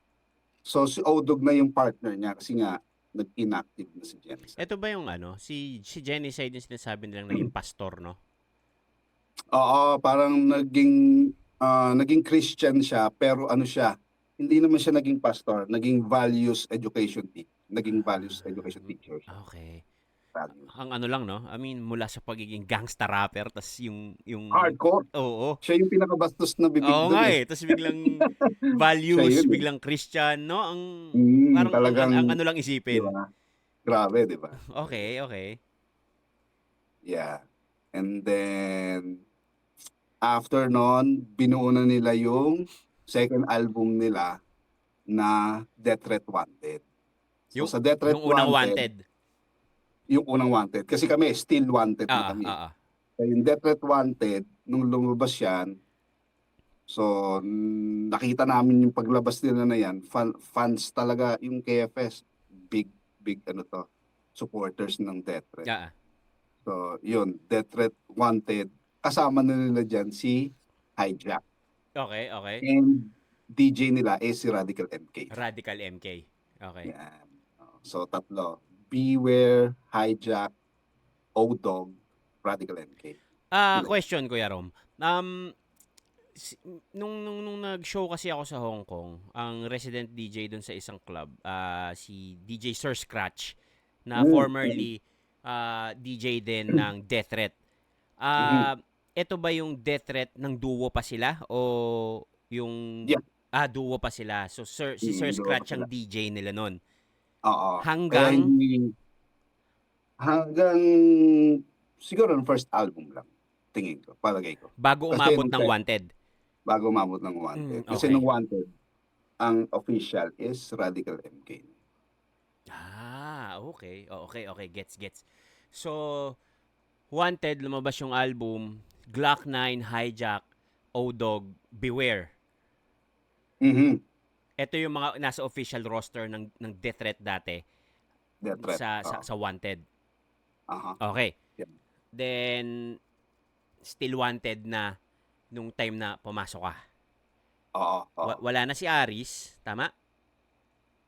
So, si Odog na yung partner niya kasi nga nag-inactive na si Genocide. Ito ba yung si Genocide yung sinasabi nilang naging pastor, no? Oo, parang naging Christian siya pero ano siya, hindi naman siya naging pastor, naging values education teacher siya. Okay. Values. Ang ano lang, no? I mean, mula sa pagiging gangsta rapper, tas yung Hardcore. oo. Siya yung pinakabastos na bibig Oo doon nga eh. eh. Tapos biglang Siya values, yun eh. biglang Christian, no? Parang Talagang, ang ano lang di isipin. ba? Grabe, di ba? Okay. Yeah. And then, after nun, binuo na nila yung second album nila na Death Threat Wanted. So, Yung, sa Death Threat yung unang Wanted, wanted. yung unang Wanted. Kasi kami, still Wanted na kami. Ah. So, yung Death Threat Wanted, nung lumabas yan, so, nakita namin yung paglabas nila na yan, fans talaga yung KFS, big supporters ng Death Threat. Ah. So, yun, Death Threat Wanted, kasama na nila dyan si Hijack. Okay. And DJ nila is si Radical MK. Radical MK. Okay. Yan. So, tatlo. Beware, Hijack, O-Dog, Radical MK. Question, Kuya Rom. Si- nung nag-show kasi ako sa Hong Kong, ang resident DJ dun sa isang club, si DJ Sir Scratch, na formerly DJ din ng Death Threat. Ito ba yung Death Threat ng duo pa sila o yung Yeah. duo pa sila. So si Mm, Sir duo Scratch pa ang sila. DJ nila nun. Oo. Kaya Hanggang hanggang siguro ng first album lang. Tingin ko, palagay ko. bago Kasi umabot ng Wanted. bago umabot ng Wanted. Kasi Okay. nung Wanted, ang official is Radical MK. Okay. Gets. So, Wanted, lumabas yung album, Glock 9, Hijack, O-Dog, Beware. Mhm. Ito yung mga nasa official roster ng Death Threat dati Death Threat. sa Wanted. Aha. Okay. Yeah. Then, still Wanted na nung time na pumasok ka. Oo. Wala na si Aris, tama?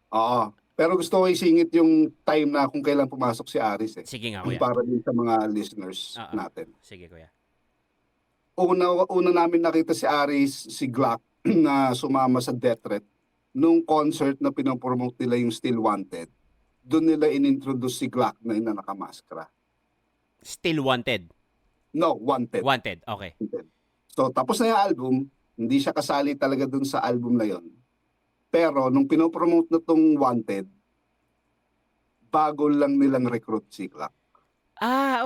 Oo. Pero gusto ko isingit yung time na kung kailan pumasok si Aris eh. Sige nga, kuya. Para din sa mga listeners natin. Sige, kuya. Una namin nakita si Aris, si Glock, na sumama sa Death Threat nung concert na pinopromote nila yung Still Wanted. Doon nila inintroduce si Glock na nakamaskara. Still Wanted. No, Wanted. Wanted, okay. So, tapos na yung album, hindi siya kasali talaga dun sa album na yon. Pero, nung pinopromote na tong Wanted, bago lang nilang recruit si Glock.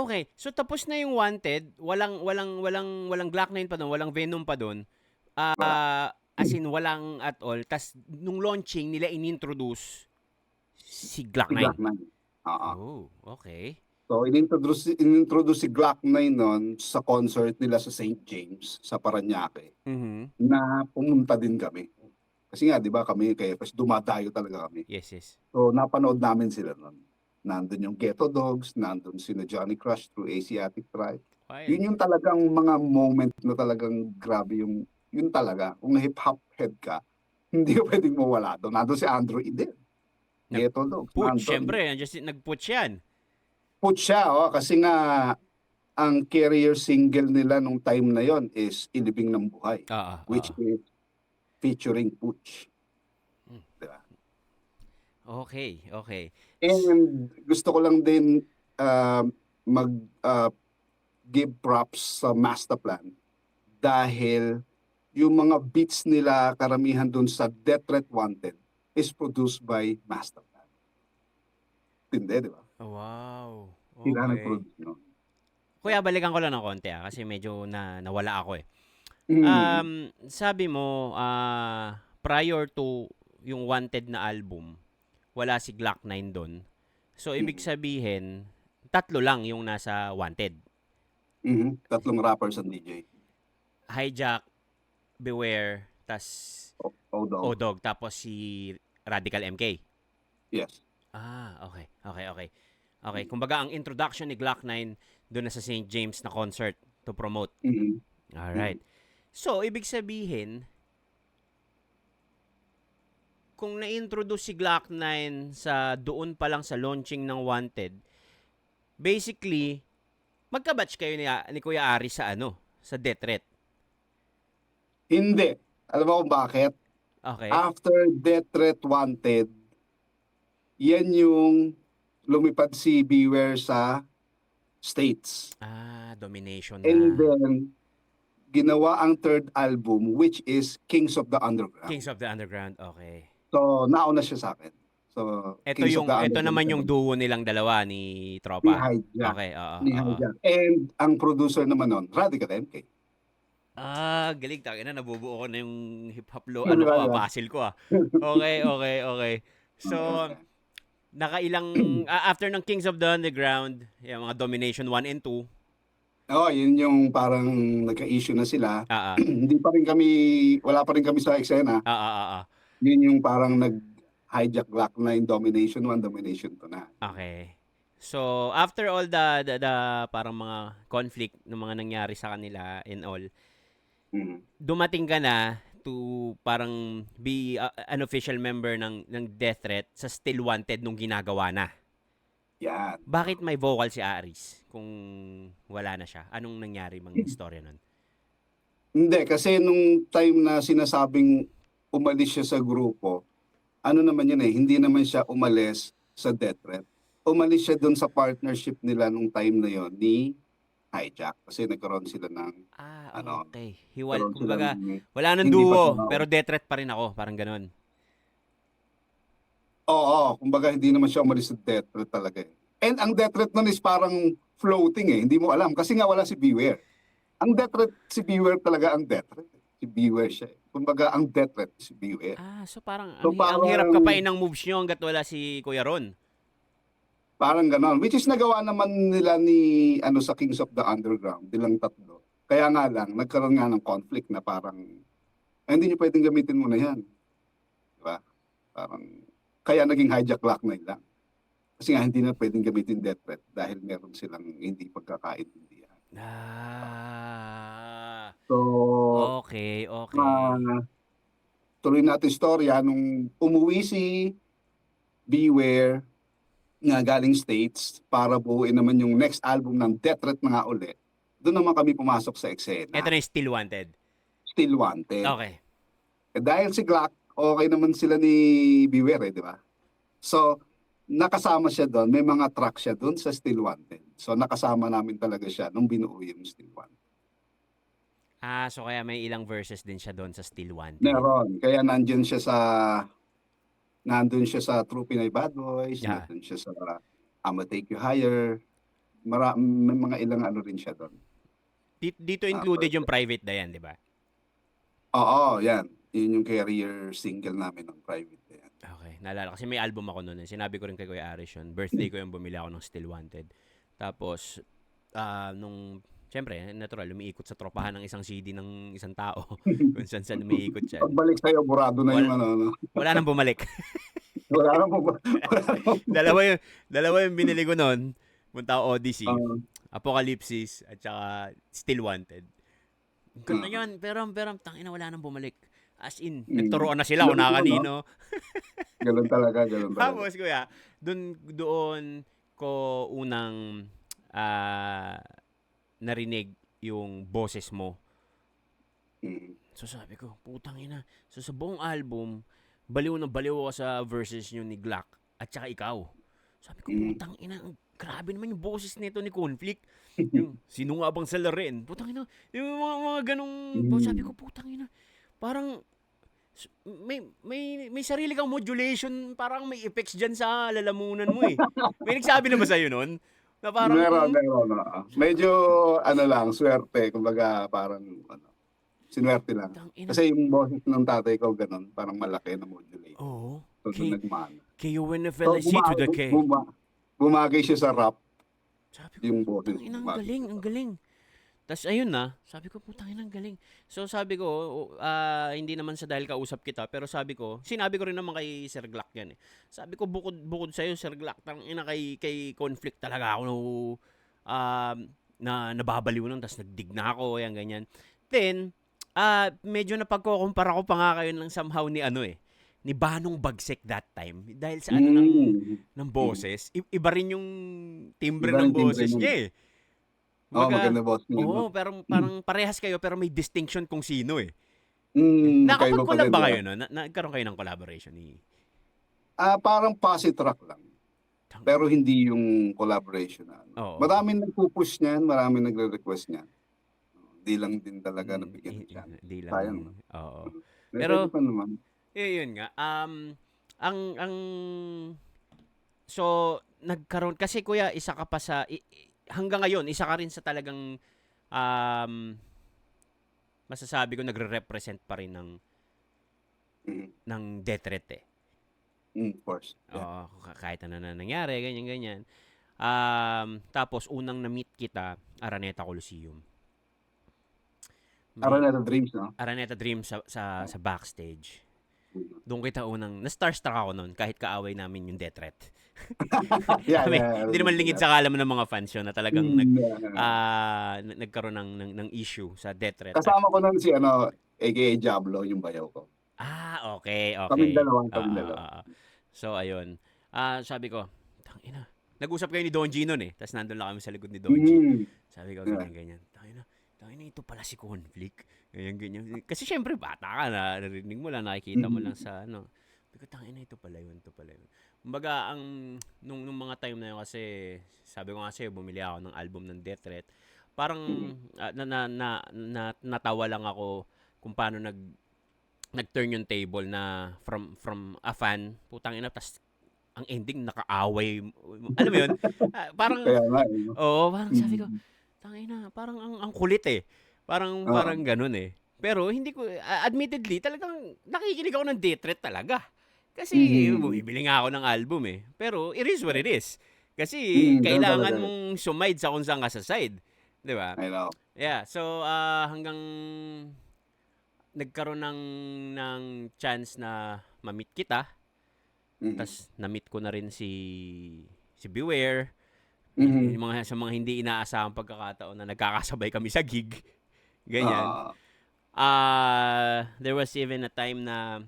Okay. So tapos na yung Wanted, walang Glock 9 pa doon, walang Venom pa doon. As in walang at all. Tas nung launching nila inintroduce si Glock 9. Si Glock 9. Oo. Oh, okay. So, So, inintroduce si Glock 9 noon sa concert nila sa St. James, sa Parañaque, Mhm. na pumunta din kami. Kasi nga, di ba, kami kay FS, dumadayo talaga kami. Yes, yes. So, napanood namin sila noon. Nandun yung Ghetto Dogs, nandun sina Johnny Crush through Asiatic Tribe. Wild. Yun yung talagang mga moment na talagang grabe yung, yun talaga. Kung hip-hop head ka, hindi ka pwedeng mawala doon. Nandun si Andrew Eden. Ghetto Dogs. Putsch, Nandun. syempre, nag-putsch yan. Put siya, kasi nga, ang career single nila nung time na yon is Ilibing ng Buhay, which is featuring Putsch. Diba? Okay, okay. And gusto ko lang din mag give props sa Masterplan dahil yung mga beats nila karamihan dun sa Death Threat Wanted is produced by Masterplan. Tindi, di ba? Wow. Sila Okay. nag-produce, no? Kuya, balikan ko lang ng konti kasi medyo nawala ako eh. Sabi mo, prior to yung Wanted na album, wala si Glock 9 doon. So, ibig sabihin, 3 lang yung nasa Wanted. Tatlong rappers and DJ. Hijack, Beware, tas Odo. Odog, tapos si Radical MK. Yes. Okay. Okay, kumbaga ang introduction ni Glock 9 doon na sa St. James na concert to promote. Alright. So, ibig sabihin, kung na-introduce si Glock 9 sa doon pa lang sa launching ng Wanted, basically, magka-batch kayo ni Kuya Ari sa sa Death Threat. Hindi. Alam mo kung bakit? Okay. After Death Threat Wanted, yan yung lumipad si Beware sa States. Domination na. And then, ginawa ang third album, which is Kings of the Underground. Kings of the Underground, okay. So, nauna siya sa akin. So, Ito naman yung duo nilang dalawa ni Tropa. Ni Hijack. Okay, Ni Hijack. And ang producer naman nun, Radical MK. Galing. Tangina, nabubuo ko na yung hip-hop puzzle ko Okay. So, nakailang, after ng Kings of the Underground, yung mga Domination 1 and 2. Yun yung parang nagka-issue na sila. Wala pa rin kami sa eksena. Yun yung parang nag-hijack Glock 9 Domination 1, Domination 2 na. Okay. So, after all the parang mga conflict ng mga nangyari sa kanila and all, dumating ka na to parang be an official member ng Death Threat sa Still Wanted nung ginagawa na. Yan. Bakit may vocal si Aris kung wala na siya? Anong nangyari mang istorya nun? Hindi, kasi nung time na sinasabing umalis siya sa grupo, naman yun hindi naman siya umalis sa Death Threat. Umalis siya doon sa partnership nila nung time na yon ni Hijack. Kasi nagkaroon sila ng okay. Kumbaga, wala nang duo, pero Death Threat pa rin ako. Parang ganun. Oo, kumbaga hindi naman siya umalis sa Death Threat talaga eh. And ang Death Threat nun is parang floating hindi mo alam. Kasi nga wala si Beware. Ang Death Threat, si Beware talaga ang Death Threat. Si Beware siya Kumbaga ang Death Threat, si Beware. So parang ang hirap kapain ng moves nyo hanggat wala si Kuya Ron. Parang ganon. Which is nagawa naman nila ni sa Kings of the Underground, nilang tatlo. Kaya nga lang, nagkaroon nga ng conflict na parang, hindi nyo pwedeng gamitin muna yan. Diba? Parang, kaya naging hijack Glock 9 lang. Kasi nga hindi na pwedeng gamitin Death Threat dahil meron silang hindi pagkakaintindihan. So, okay. Tuloy natin istorya nung umuwi si Beware nga galing States para buuin naman yung next album ng Death Threat na nga ulit. Doon naman kami pumasok sa eksena. Ito na yung Still Wanted. Still Wanted. Okay. Dahil si Glock, okay naman sila ni Beware, di ba? So, nakasama siya doon. May mga track siya doon sa Still Wanted. So, nakasama namin talaga siya nung binuo yung Still Wanted. So kaya may ilang verses din siya doon sa Still Wanted. Meron. Kaya nandun siya sa True Pinay Bad Boys, nandun siya sa I'ma Take You Higher. May mga ilang rin siya doon. Dito included yung Private Dayan, di ba? Oo, yan. Yun yung career single namin ng Private Dayan. Okay, naalala. Kasi may album ako noon. Sinabi ko rin kay Kuya Aris yun. Birthday ko yung bumili ako ng Still Wanted. Tapos, siyempre, natural, umiikot sa tropahan ng isang CD ng isang tao. Kung saan umiikot siya. Pagbalik sa'yo, burado na Wala, yung ano. No? wala nang bumalik. Wala na mo ba? Wala na mo. dalawa yung binili ko noon. Punta ako Odyssey, Ah, Apocalypse, at saka Still Wanted. Ganda ah. yun, pero tangina, wala nang bumalik. As in, Mm. nagturoan na sila kung Ganun, no? kanino. Ganun talaga, ganun talaga. Tapos, kuya, doon ko unang narinig yung boses mo. Mm. So sabi ko, putang ina. So sa buong album, baliw na baliw ako sa verses nyo ni Glock at saka ikaw. Sabi ko, putang ina, grabe naman yung boses nito ni Conflict. Yung, sino nga bang salarin? Putang ina, yung mga ganong, sabi ko, putang ina, parang, may sarili kang modulation, parang may effects dyan sa lalamunan mo eh. May nagsabi na ba sa'yo nun? Na parang, Meron. Medyo, ano lang, swerte. Kumbaga, parang, sinuwerte lang. putang ina. Kasi yung boses ng tatay ko, ganun, parang malaki na modulate. Oo. So, doon nagmana. K-U-N-F-L-I-C to the K. Bumagay siya sa rap, Sabi ko, yung boses. putang ina, ang galing, ang galing. Tapos ayun na, sabi ko, putang ina, ang galing. So sabi ko, hindi naman sa dahil kausap kita, pero sabi ko, sinabi ko rin naman kay Sir Glock yan eh. Sabi ko, bukod sa'yo, Sir Glock, tang ina kay Conflict talaga ako na nababaliw nun, tapos nagdig na ako, yan, ganyan. Then, medyo napagkukumpara ko pa nga kayo ng somehow ni Banong Bagsek that time. Dahil sa ng boses, iba rin yung timbre Iba ng rin timbre boses nun. niya eh. Maganda boss niya. Oo, pero parang parehas kayo pero may distinction kung sino eh. Kaiba pa Nakapag-collab rin ba yan. kayo no? Nagkaroon kayo ng collaboration ni Parang posi-track lang. Pero hindi yung collaboration na. Oo. Maraming nagpupush niyan, maraming nagre-request niyan. Di lang din talaga nabigyan ng chance. Di lang. Sayang. Oo. Pero, Pero pa naman. yun nga. Ang so nagkaroon kasi kuya isa ka pa sa hanggang ngayon isa ka rin sa talagang masasabi ko nagre-represent pa rin ng Mm, death threat eh. of course. Yeah. Oo, kahit ano na nangyari, ganyan. Tapos unang na-meet kita, Araneta Coliseum. Araneta Dreams, no? Araneta Dreams sa backstage. Doon kita unang, na-starstruck ako noon kahit kaaway namin yung death threat. Hindi naman lingid sa kalam ng mga fans yun na talagang nagkaroon ng issue sa death threat. Kasama ko nun si aka Diablo, yung bayaw ko. Okay. Kaming dalawa. So, ayun. Sabi ko, tangina. Nag-usap kayo ni Don G noon eh. Tapos nandun lang kami sa likod ni Don G. Sabi ko, ganyan. Tangina, ito pala si Conflict. Ganyan. Kasi syempre, bata ka na. Narinig mo lang, nakikita mo lang sa Sabi ko, tangina, ito pala yun. Kumbaga, nung mga time na yun kasi, sabi ko nga sa'yo, bumili ako ng album ng Death Threat. Parang, natawa lang ako kung paano nag-turn yung table na from a fan, putang ina, tas ang ending nakaaway. Alam mo yun? Parang, parang sabi ko, tangina, parang ang kulit eh. Parang ganun eh. Pero hindi ko, admittedly, talagang nakikinig ako ng Death Threat talaga. Kasi bumibili nga ako ng album eh. Pero it is what it is. Kasi kailangan mong sumide sa kung saan ka sa side. Di ba? I know. Yeah, so hanggang nagkaroon ng chance na ma-meet kita. Tapos na-meet ko na rin si Beware. Sa mga hindi inaasahang pagkakataon na nagkakasabay kami sa gig. Ganyan. There was even a time na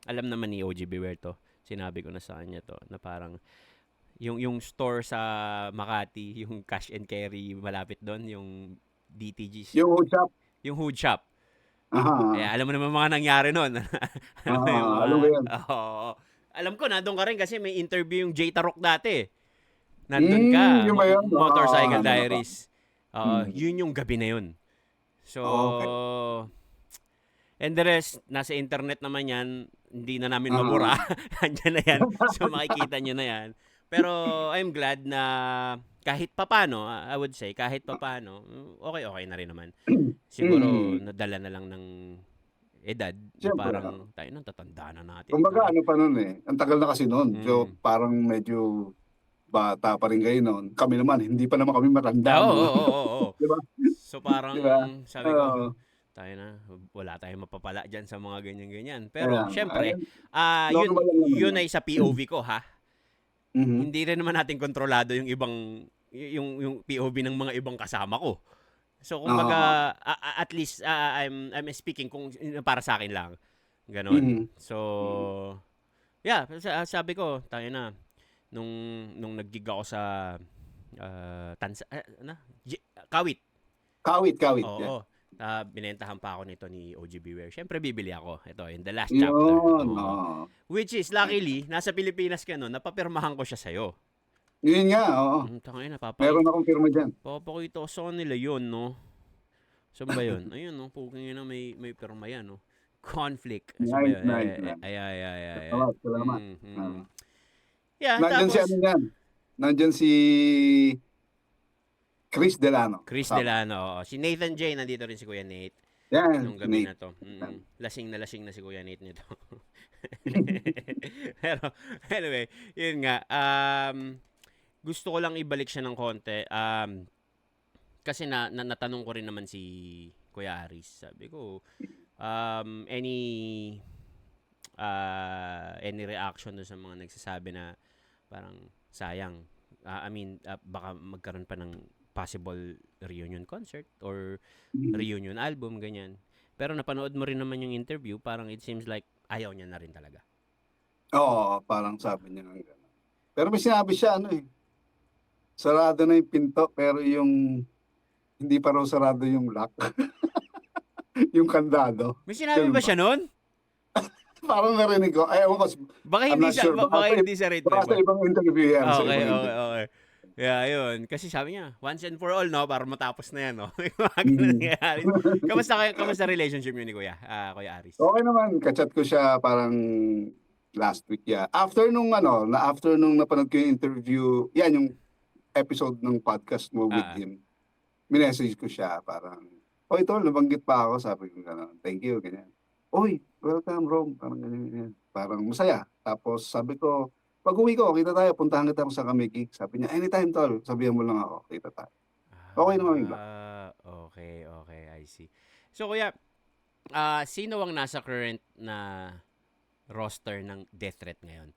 alam naman ni OG Beware to. Sinabi ko na sa kanya to na parang yung store sa Makati, yung cash and carry malapit doon, yung DTGs. Yung hood shop. Yung hood shop. Alam mo naman mga nangyari noon. Alam mo yan. Alam ko, nandun ka rin kasi may interview yung Jay Tarok dati. Nandun ka. Yung ba yun? Motorcycle Diaries. Yun yung gabi na yun. So, and the rest, nasa internet naman yan. Hindi na namin mabura. Andyan na yan. So, makikita nyo na yan. Pero, I'm glad na kahit papano, I would say, kahit papano, okay na rin naman. Siguro, nadala na lang ng edad. Siyempre, parang, tayo nang tatanda na natin. Kumbaga, pa nun eh. Ang tagal na kasi nun. So, parang medyo bata pa rin kayo noon. Kami naman, hindi pa naman kami matanda. Oo, No? oo, oo, oo. Di ba? So parang Di ba? sabi ko, Oo. tayo na, wala tayong mapapala dyan sa mga ganyan-ganyan. Kaya Pero nga. syempre, Ayun, yun, normal lang naman yun yun. ay sa POV ko ha. Mhm. Hindi rin naman natin kontrolado yung ibang, yung POV ng mga ibang kasama ko. So Oo. kumbaga, at least I'm speaking kung para sa akin lang. Ganon. Mhm. So, Mhm. yeah, sabi ko, tayo na, nung, nag-gig ako sa, Kawit. Kawit. Yeah. Oo. Binentahan pa ako nito ni OG Beware. Siyempre, bibili ako. Ito, in the last chapter. Yun. Oo. Oo. Which is, luckily, nasa Pilipinas ka nun, napapirmahan ko siya sa'yo. Yun nga, oo. Tangina, Meron akong firma dyan. papakita ko sa kanila yun, no? Saan ba yun? Ayun, no? Puking na may pirma yan, no? Conflict. Saan ba Nice, yun? nice. Ay. Salamat. Mm. Yeah, Nandyan si tapos, ano yan? Nandyan si Chris Delano. Chris Kasama. Delano. Oo. Si Nathan J, nandito rin si Kuya Nate. Yan, Nung gabi Nate. na to. Lasing na si Kuya Nate nito. Pero, anyway, yun nga. Gusto ko lang ibalik siya ng konti. Kasi natanong ko rin naman si Kuya Aris. Sabi ko, any reaction doon sa mga nagsasabi na parang sayang. Baka magkaroon pa ng possible reunion concert or reunion album, ganyan. Pero napanood mo rin naman yung interview, parang it seems like ayaw niya na rin talaga. Oo, parang sabi niya ng gano'n. Pero may sinabi siya, sarado na yung pinto, pero hindi pa raw sarado yung lock. Yung kandado. May sinabi Ganun ba siya noon? Parang narinig ko. Ay, ewan ko. Baka I'm hindi not sure. baka hindi sa Red Baka sa Boy. ibang interview yan. Sa Okay. ibang interview. Yeah, yun. Kasi sabi niya, once and for all, no? Para matapos na yan, no? Yung mga ganun nangyayari. Kamusta relationship niyo ni Kuya? Kuya Aris? Okay naman. Kachat ko siya parang last week. Yeah. After nung napanood ko yung interview, yan yung episode ng podcast mo with him. Minessage ko siya parang, ito, nabanggit pa ako. Sabi ko gano'n, thank you, ganyan. Oy, welcome, Rome. Parang ganyan. Parang masaya. Tapos sabi ko, pag uwi ko, kita tayo, puntahan kita sa kami gig. Sabi niya, anytime, tol. Sabihan mo lang ako, kita tayo. Okay naman ba? Okay, I see. So, Kuya, sino ang nasa current na roster ng Death Threat ngayon?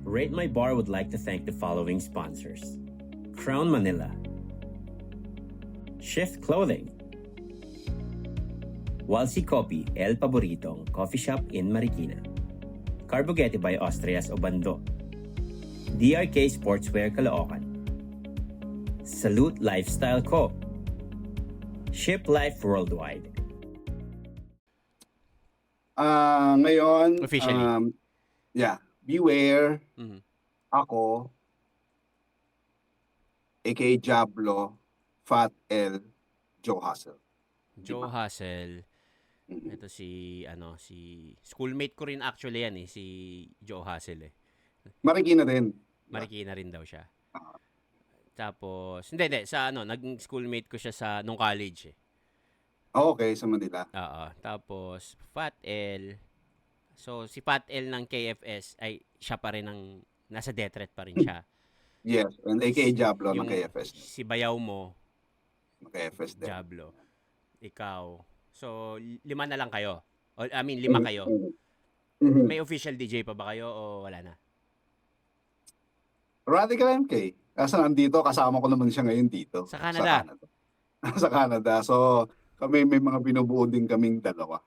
Rate My Bar would like to thank the following sponsors: Crown Manila, Shift Clothing, Walsy Coffee, El Paboritong Coffee Shop in Marikina, Carbogetti by Austrias Obando, DRK Sportswear Caloocan, Salute Lifestyle Co., Ship Life Worldwide. Ngayon, Officially. Beware, Mhm. ako, aka Diablo, Fat L, Joe Hustle. Joe Hustle. Mhm. Ito si schoolmate ko rin actually yan si Joe Hustle Marikina din. Marikina rin daw siya. Tapos, hindi, naging schoolmate ko siya nung college Okay, sa Manila. Oo. Tapos, Fat L. So, si Fat L ng KFS ay siya pa rin nasa Death Threat pa rin siya. Yes, and aka Diablo ng Yung KFS. Si bayaw mo, Ng KFS din. Diablo. Ikaw. So, 5 na lang kayo. 5 kayo. Mhm. May official DJ pa ba kayo o wala na? Radical MK. Kasi nandito, kasama ko naman siya ngayon dito. Sa Canada? Sa Canada. So, kami may mga binubuo din kaming dalawa.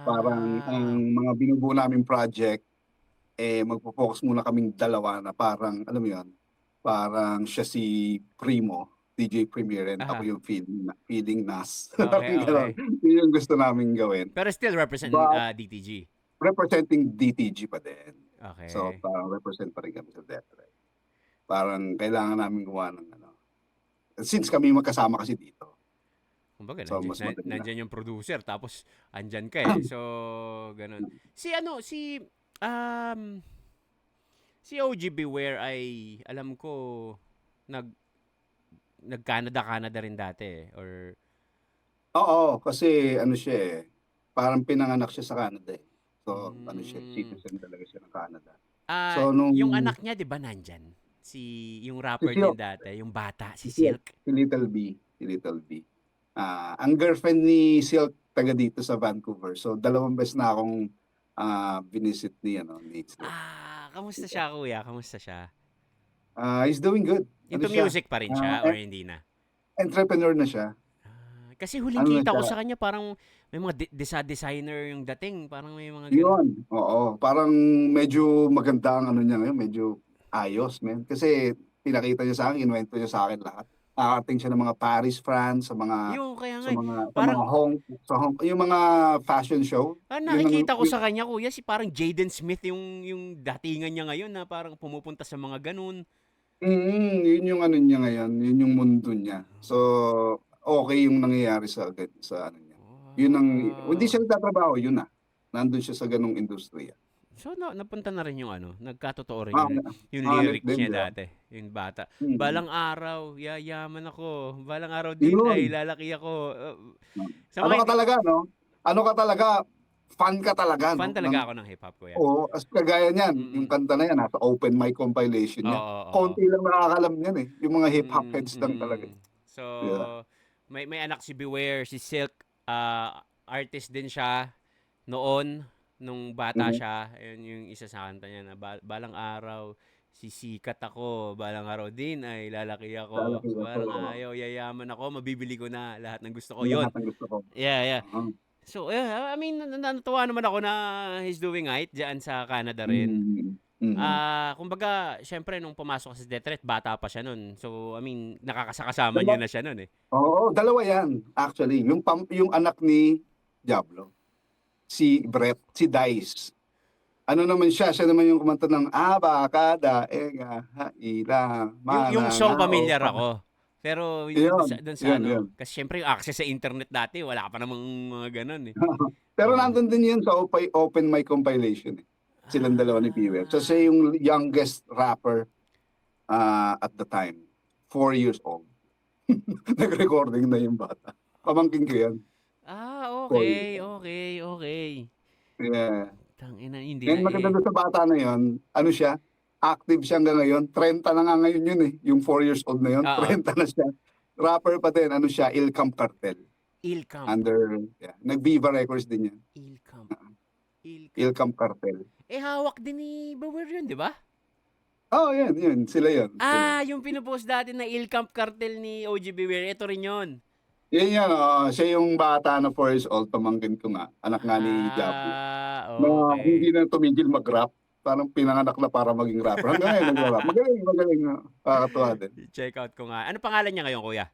Parang ang mga binubuo naming project, magpo-focus muna kaming dalawa na parang, alam mo yun, parang siya si Primo, DJ Premier, and ako yung feeling Nas. Okay. Yun yung gusto namin gawin. Pero still represent DTG. Representing DTG pa din. Okay. So, parang represent pa rin kami sa Death Threat. Parang kailangan namin gawa ng since kami magkasama kasi dito. Kumbaga, So, mas madali na. nandyan yung producer, tapos andyan ka So, ganun. Si OG Beware ay, alam ko, nag-Canada rin dati or... Oo, kasi siya parang pinanganak siya sa Canada So, siya, citizen talaga siya ng Canada. So, yung anak niya, di ba, nandyan? yung rapper Si Silk. din dati, yung bata, si Si Silk. Si Little B. Si Little B. Ang girlfriend ni Silk taga dito sa Vancouver. So, dalawang beses na akong binisit ni Silk. Kamusta siya, kuya? Kamusta siya? He's doing good. Into Siya? music pa rin siya or hindi na? Entrepreneur na siya. Kasi huling Ano na kita ko siya? sa kanya, parang may mga designer yung dating. Parang may mga ganun. Yun. Oo. Parang medyo maganda ang ano niya ngayon. Medyo ayos, man. Kasi pinakita niya sa akin, inuwento niya sa akin lahat. Nakarating siya ng mga Paris, France, sa mga Yung kaya nga, sa mga sa parang mga yung mga fashion show. Yun ang nakikita ko sa kanya, kuya, si parang Jaden Smith yung datingan niya ngayon na parang pumupunta sa mga ganun. yun yung ano niya ngayon, yun yung mundo niya. So, okay yung nangyayari sa ano niya. Yun ang hindi siya nagtatrabaho, yun na. Nandun siya sa ganung industriya. So, napunta na rin yung nagkatotoo rin Ah, yung hanep lyrics din, niya di ba? dati, yung bata. Mm. Balang araw, yayaman ako. Balang araw din Yun. ay lalaki ako. Sa Ano mga ka talaga, no? Ano ka talaga, fan ka talaga, fan no? talaga ako ng hip-hop, kuya. Oo, as kagaya niyan, Mm-mm. yung kanta na yan, nasa open mic compilation niya. Oo. Konti lang nakakalam niyan eh. Yung mga hip-hop heads lang Mm. talaga. So, Yeah. may anak si Beware, si Silk, artist din siya noon nung bata Mhm. siya. Ayun yung isa sa kanta niya na balang araw sisikat ako, balang araw din ay lalaki ako. Lalaki ako. Balang ayaw, yayaman ako, mabibili ko na lahat ng gusto ko. Yun Yun. lahat ang gusto ko. Yeah. Oo. So, I mean, natuwa naman ako na he's doing right diyan sa Canada rin. Kumbaga, syempre nung pumasok sa Death Threat, bata pa siya nun. So, I mean, nakakasakasama niyo na siya nun eh. Oo, dalawa yan, actually. Yung anak ni Diablo, si Brett, si Dice. Ano naman siya naman yung kumanta ng Baka, Daega, Haila, Yung song familiar ako. Pero yung dun sa yun. kasi syempre yung access sa internet dati, wala pa namang mga ganun eh. Pero Oo. nandun din yun sa open mic compilation. Silang dalawa ni Beware. So siya yung youngest rapper at the time. 4 years old. Nag-recording na yung bata. Pamangkin ko yan. Okay. Yeah. Tangina, hindi Ngayon na maganda eh. doon sa bata na yun, ano siya, active siya hanggang ngayon. 30 na nga ngayon yun eh. Yung 4 years old na yun, Oo. 30 na siya. Rapper pa din, ano siya, Ilcam Cartel. Ilcam. Nag-Viva Records din yan. Ilcam. Ilcam Cartel. Hawak din ni Beware yun, di ba? Oh, yun. Sila yun. Yung pinupost dati na Ilcamp Cartel ni OG Beware, ito rin yun. Yan. Siya yung bata na 4 years old, pamangkin ko nga. Anak nga ni Diablo. Na Okay. hindi na tumigil mag-rap. Parang pinanganak na para maging rapper. Hanggang ngayon nag-rap. Magaling. Kakatuwa din. Check out ko nga. Ano pangalan niya ngayon, kuya?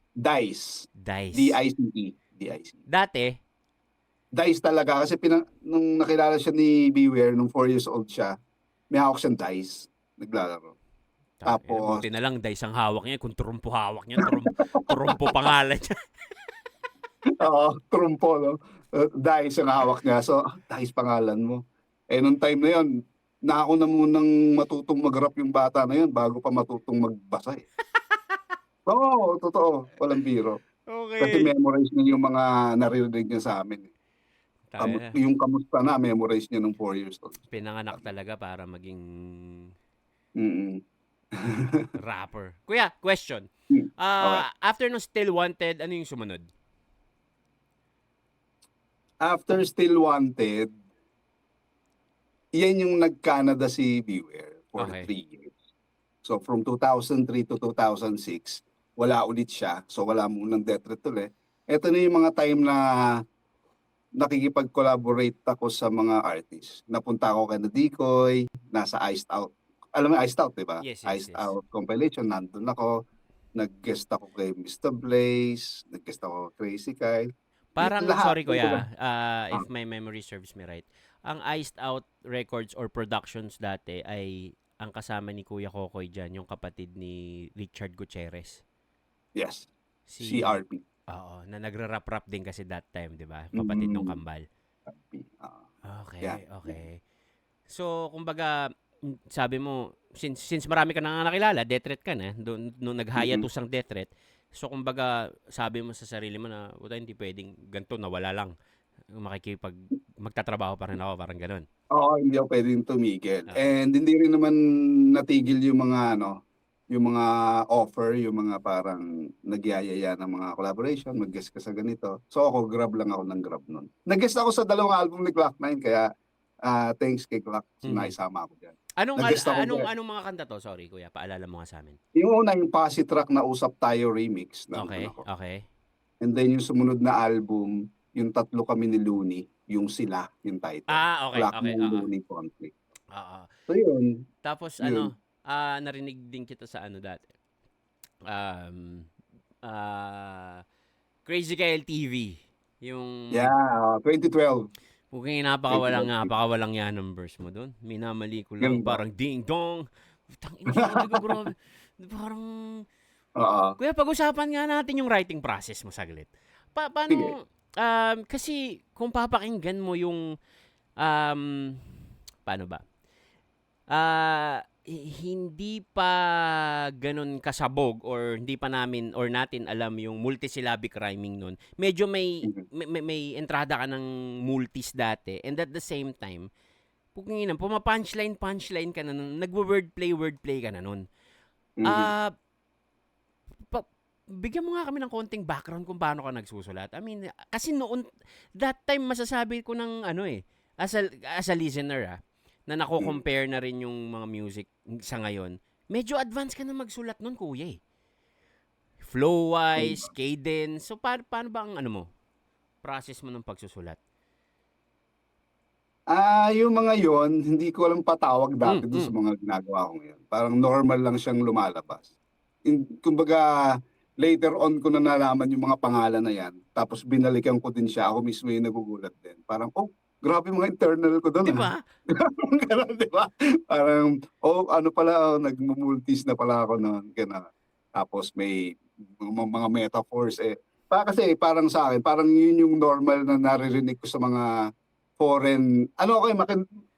Dice. Dice. D-I-C-E. D-I-C. Dati, Dice talaga. Kasi nung nakilala siya ni Beware, nung 4 years old siya, may hawak siyang dice. Naglalaro. Tapos, buti na lang Dice ang hawak niya. Kung trumpo hawak niya, trumpo pangalan niya. trumpo, no? Dice ang hawak niya. So, Dice pangalan mo. Nung time na yun, ako na munang matutong mag-rap yung bata na yun bago pa matutong magbasa eh. Oo, totoo. Walang biro. Kasi Okay. memorize niya yung mga naririnig niya sa amin. Yung kamusta na, memorize niya nung 4 years old. Pinanganak talaga para maging Mm-mm. rapper. Kuya, question. Okay. After no Still Wanted, ano yung sumunod? After Still Wanted, yan yung nag-Canada si Beware for Okay. 3 years. So from 2003 to 2006, wala ulit siya. So wala munang Death Threat ulit. Ito na yung mga time na nakikipag-collaborate ako sa mga artists. Napunta ako kay Decoy, nasa Iced Out. Alam mo Iced Out, di ba? Yes. Iced Out compilation, nandun ako. Nag-guest ako kay Mr. Blaze, nag-guest ako kay Crazy Kyle. Parang, Lahat. sorry kuya, if my memory serves me right, ang Iced Out Records or Productions dati ay ang kasama ni Kuya Kokoy dyan, yung kapatid ni Richard Gutierrez. Yes, CRP. Oo, na nagra-rap-rap din kasi that time, di ba? Kapatid nung Kambal. Okay. So, kumbaga, sabi mo, since marami ka nang nakilala, Death Threat ka na, nung nag-hiatus ang Death Threat, so kumbaga, sabi mo sa sarili mo na, hindi pwedeng ganito, nawala lang. Magtatrabaho pa rin ako, parang ganun. Oo, hindi ako pwedeng tumigil. Oo. And hindi rin naman natigil yung mga yung mga offer, yung mga parang nagyayaya ng mga collaboration, mag-guest ka sa ganito. So ako, grab lang ako ng grab nun. Nag-guest ako sa 2 album ni Clock9, kaya thanks kay Clock, naisama ako dyan. Nag-guest ako dyan. Anong mga kanta to? Sorry, kuya, paalala mo nga sa amin. Yung una, yung Posse track na Usap Tayo remix, nandun Okay, ako. okay. And then yung sumunod na album, yung Tatlo Kami ni Looney, yung Sila, yung title. Okay, Clock9 okay, oo. Looney Conflict. Oo. So yun, Tapos yun. narinig din kita sa ano dati. Crazy Kyle TV. Yung Yeah, 2012. Mukhang napakawalang yan ng verse mo doon. Minamali ko lang, Ganun ba? parang ding dong. Tangina, sabi ko, grabe. Parang, Oo. kuya, pag-usapan nga natin yung writing process mo saglit. Sige. Paano, kasi kung papakinggan mo yung, paano ba? Hindi pa ganun kasabog or hindi pa namin or natin alam yung multisyllabic rhyming nun. Medyo may entrada ka ng multis dati, and at the same time, punchline ka na nun, wordplay ka na nun. Bigyan mo nga kami ng konting background kung paano ka nagsusulat. I mean, kasi noon, that time masasabi ko ng as a listener na nako-compare na rin yung mga music sa ngayon, medyo advanced ka na magsulat nun, kuya eh. Flow-wise, cadence. So, paano ba ang process mo ng pagsusulat? Yung mga yon, hindi ko lang patawag dati doon sa mga ginagawa ko ngayon. Parang normal lang siyang lumalabas. Kumbaga, later on ko na nalaman yung mga pangalan na yan. Tapos binalikan ko din siya. Ako mismo yung nagugulat din. Parang, grabe mga internal ko doon. Diba? Ganun, diba? Parang, nagmumultis na pala ako noon. Ganun. Tapos may mga metaphors kasi parang sa akin, parang yun yung normal na naririnig ko sa mga foreign,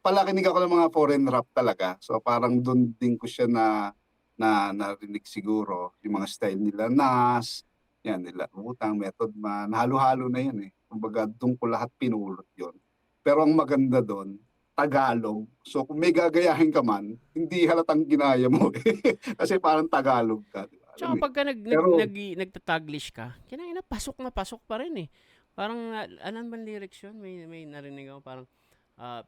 palakinig ako ng mga foreign rap talaga. So parang doon din ko siya narinig siguro. Yung mga style nila Nas, yan nila Utang, Method Man, halo-halo na yan eh. Kumbaga doon ko lahat pinulot yon. Pero ang maganda doon, Tagalog. So kung may gagayahin ka man, hindi halatang ginaya mo kasi parang Tagalog ka. Diba? Tsaka pagka nagtataglish ka, kinain na pasok pa rin eh. Parang, alam ba lyrics yun? May narinig ako parang,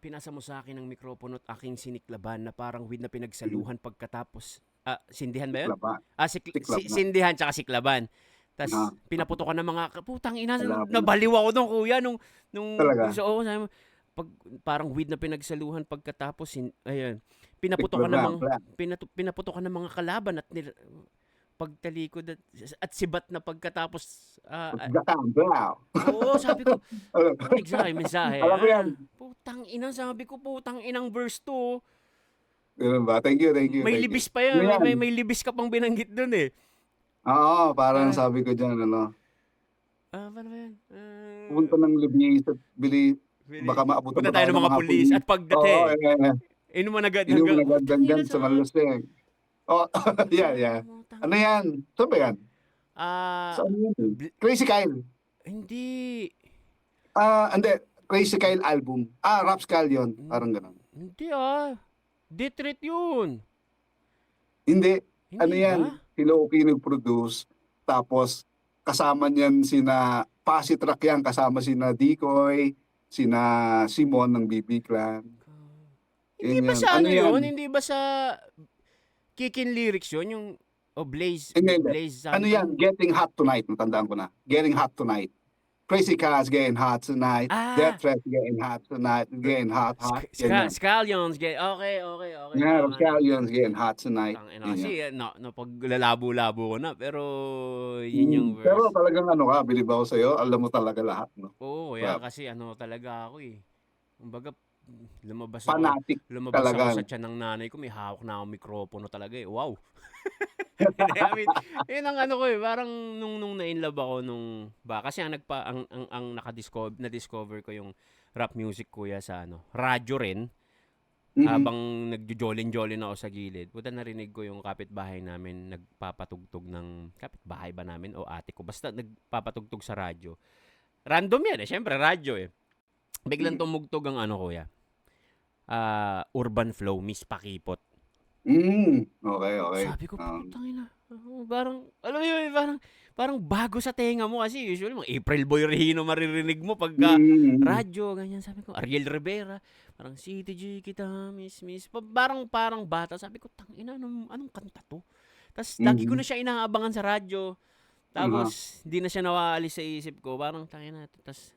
pinasa mo sa akin ang mikropono at aking siniklaban na parang weed na pinagsaluhan pagkatapos, sindihan ba yun? Siklaban. Siklaban. Sindihan tsaka siklaban. Tapos, pinaputokan ng mga, putang ina, Alam. nabaliw ako nung kuya, nung Talaga? sabi mo, parang weed na pinagsaluhan pagkatapos, ayun, pinaputokan ng mga kalaban at pagtalikod at sibat na pagkatapos, Oo, sabi ko, exactly, mensahe. Alam ko yan. Putang ina, sabi ko, putang inang verse to. Ganun ba? Thank you. May libis pa yan. May libis ka pang binanggit dun eh. Oo, parang sabi ko dyan, Paano ba yan? Punta ng libis at baka maabutan Punta tayo ng mga pulis at pagdating. Oo, Inuman agad. Inuman agad hanggang sa malasing. Yeah. Ano yan? Saan ba yan? Saan yun? Crazy Kyle. Hindi. Hindi. Crazy Kyle album. Raps Kyle yun. Parang ganun. Hindi Detroit yun. Hindi. Hindi Ano yan? ba? Si Loki nag-produce. Tapos, kasama niyan sina Posse Track yan. Kasama sina Decoy, sina Simon ng BB Clan. Hindi ba sa yun? Hindi ba sa Kickin lyrics yun? Yung Blaze. Hindi. Blaze Ano yan? Getting Hot Tonight. Natandaan ko na. Getting Hot Tonight. Crazy Cats getting hot tonight. Death Threat getting hot tonight. Getting hot. Scallions. Okay. Yeah, Scallions getting hot tonight. Kasi, pag lalabo-labo ko na. Pero, yun yung verse. Pero talagang bilib ako sa'yo. Alam mo talaga lahat, no? Oo, yan kasi talaga ako eh. Kumbaga, lumabas Fanatic ako sa tiyan ng nanay ko, may hawak na akong mikropono talaga eh. Wow. I mean, yun ang ko eh, parang nung na-inlove ako kasi ang na-discover ko yung rap music kuya sa radyo rin. Habang nagjo-jolin ako sa gilid, narinig ko yung kapitbahay namin nagpapatugtog ng kapitbahay ba namin o ate ko, basta nagpapatugtog sa radyo. Random yan eh, syempre radyo eh. Biglang tumugtog ang kuya. Urban Flow, Miss Pakipot. Okay. Sabi ko, putang ina. Parang, alam mo yun, parang bago sa tenga mo kasi usually mga April Boy Regino maririnig mo pagka mm, radyo, ganyan. Sabi ko, Ariel Rivera, parang CTG kita, miss. Parang bata. Sabi ko, tang ina, anong kanta to? Tapos lagi ko mm, na siya inaabangan sa radyo. aha. Tapos, hindi na siya nawaalis sa isip ko. Parang, tang ina. Tapos,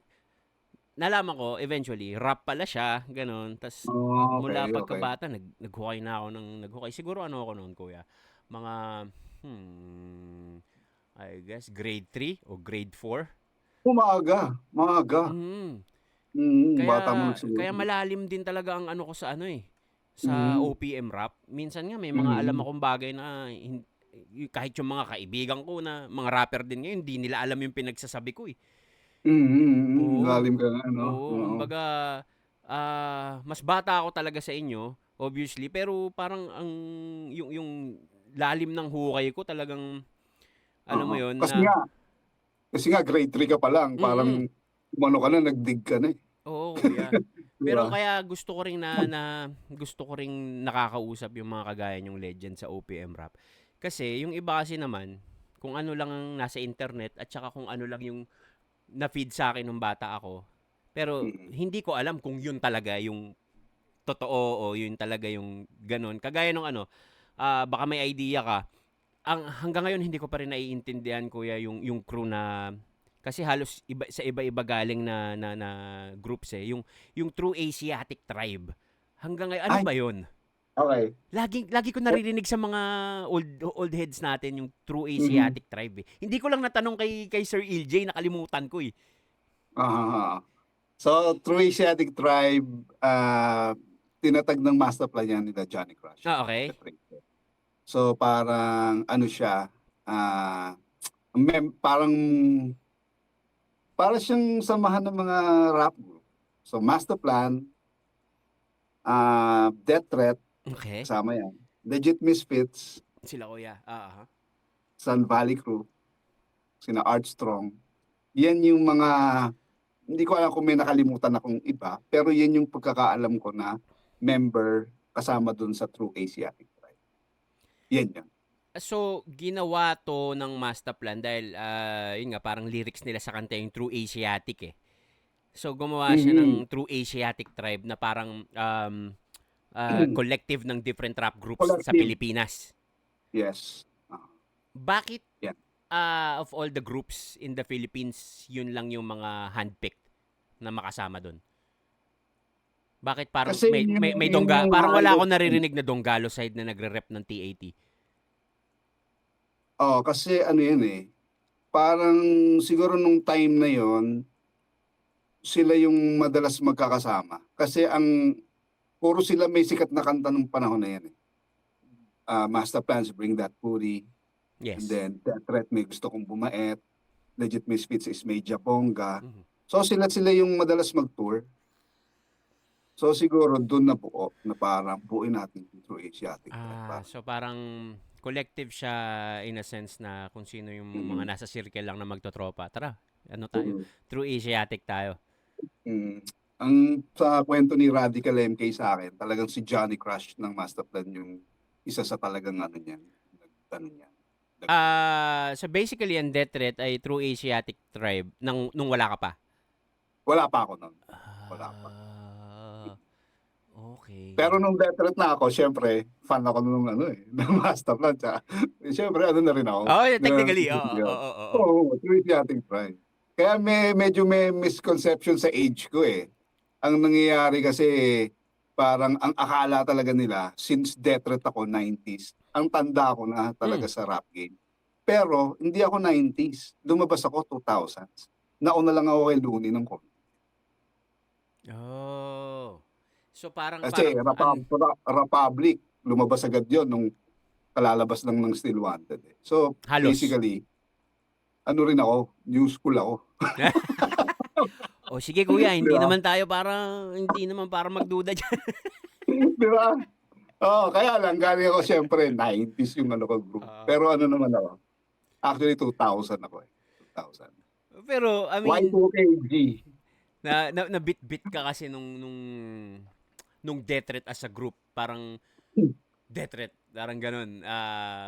nalaman ko, eventually, rap pala siya, ganun. Tapos, Oh, mula okay. pagkabata, naghukay na ako naghukay. Siguro ano ako noon, kuya? Mga, I guess, grade 3 o grade 4. Maaga. Mm. Kaya, Bata mo nagsimula. kaya malalim din talaga ang ano ko sa ano eh, sa Mm, OPM rap. Minsan nga may mga alam mm, akong bagay na kahit yung mga kaibigan ko na mga rapper din ngayon, hindi nila alam yung pinagsasabi ko eh. Oo. Lalim ka nga, no? Oo, Oo. kumbaga mas bata ako talaga sa inyo, obviously, pero parang yung lalim ng hukay ko talagang alam Oo. mo yon Kasi na nga, grade 3 ka pa lang, mm. parang umano ka na, nagdig ka na eh. Oo, kuya. Di Pero ba? kaya gusto ko ring gusto ko ring nakakausap yung mga kagaya yung legend sa OPM rap. Kasi yung iba kasi naman kung ano lang ang nasa internet at saka kung ano lang yung na-feed sa akin nung bata ako. Pero Mm. hindi ko alam kung yun talaga yung totoo o yun talaga yung ganun. Kagaya nung ano, baka may idea ka. Hanggang ngayon hindi ko pa rin naiintindihan kuya yung crew na kasi halos iba-iba galing na groups eh. Yung True Asiatic Tribe. Hanggang ngayon ano Ay, ba 'yon? okay. Lagi ko naririnig sa mga old heads natin yung True Mhm. Asiatic Tribe eh. Hindi ko lang natanong kay Sir LJ, nakalimutan ko eh. Ah. So, True Asiatic Tribe, tinatag ng master plan yan nila Johnny Crush. Okay. So, parang ano siya, parang para siyang samahan ng mga rap group. So, Master Plan, Death Threat, Okay. kasama yan. Legit Misfits, Sila kuya. Sun Valley Crew, sina Armstrong. Yan yung mga, hindi ko alam kung may nakalimutan akong iba, pero yan yung pagkakaalam ko na member kasama dun sa True Asiatic Tribe. Yan yan. So, ginawa to ng master plan dahil, yun nga, parang lyrics nila sa kanta yung True Asiatic eh. So, gumawa siya Mhm. ng True Asiatic Tribe na parang collective ng different rap groups sa Collective. Pilipinas. Yes. Bakit Yan. of all the groups in the Philippines, yun lang yung mga handpicked na makasama doon? Bakit parang Kasi may yun dongga, yung parang wala halos, akong naririnig na Donggalo side na nagre-rep ng TAT. kasi ano yan eh, parang siguro nung time na yon sila yung madalas magkakasama. Kasi puro sila may sikat na kanta nung panahon na yan eh. Master Plans, Bring That Booty, and Yes. then Death Threat, May Gusto Kong Bumaet, Legit Misfits is Media Bongga. Mhm. So sila yung madalas mag-tour. So siguro doon na buo na parang buuin natin yung True Asiatic Tribe. Parang, So parang collective siya in a sense na kung sino yung mga mm, nasa circle lang na magtotropa. Tara, ano tayo? mm, True Asiatic tayo. mm. Ang sa kwento ni Radical MK sa akin, talagang si Johnny Crush ng Masterplan yung isa sa talagang ano niyan, nagtano niya. So basically ang Death Threat ay True Asiatic Tribe nung wala ka pa. Wala pa ako noon. Wala pa. Okay. Pero nung Death Threat na ako, syempre, fan ako nung ano eh, ng Masterplan. Tsaka, syempre, ano na rin ako. Oh, yeah, technically. Oo. Oo, True Asiatic Tribe. Kaya medyo may misconception sa age ko eh. Ang nangyayari kasi parang ang akala talaga nila since Death Threat ako 90s, ang tanda ko na talaga Mm. sa rap game. Pero hindi ako 90s. Lumabas ako 2000s. Nauna lang ako kay Looney ng konti. Oh. So parang Kasi Republic, lumabas agad yon nung kalalabas lang ng Still Wanted. Eh. So halos. basically, ano rin ako, new school ako. O sige kuya, Di ba? hindi naman para magduda diyan. Di ba? Kaya lang, galing ako syempre 90s yung ano ko group. Pero ano naman ako, actually 2000 ako eh. 2000. Pero I mean, Y2KG. na bit-bit ka kasi nung nung Death Threat as a group? Parang Death Threat, parang ganun.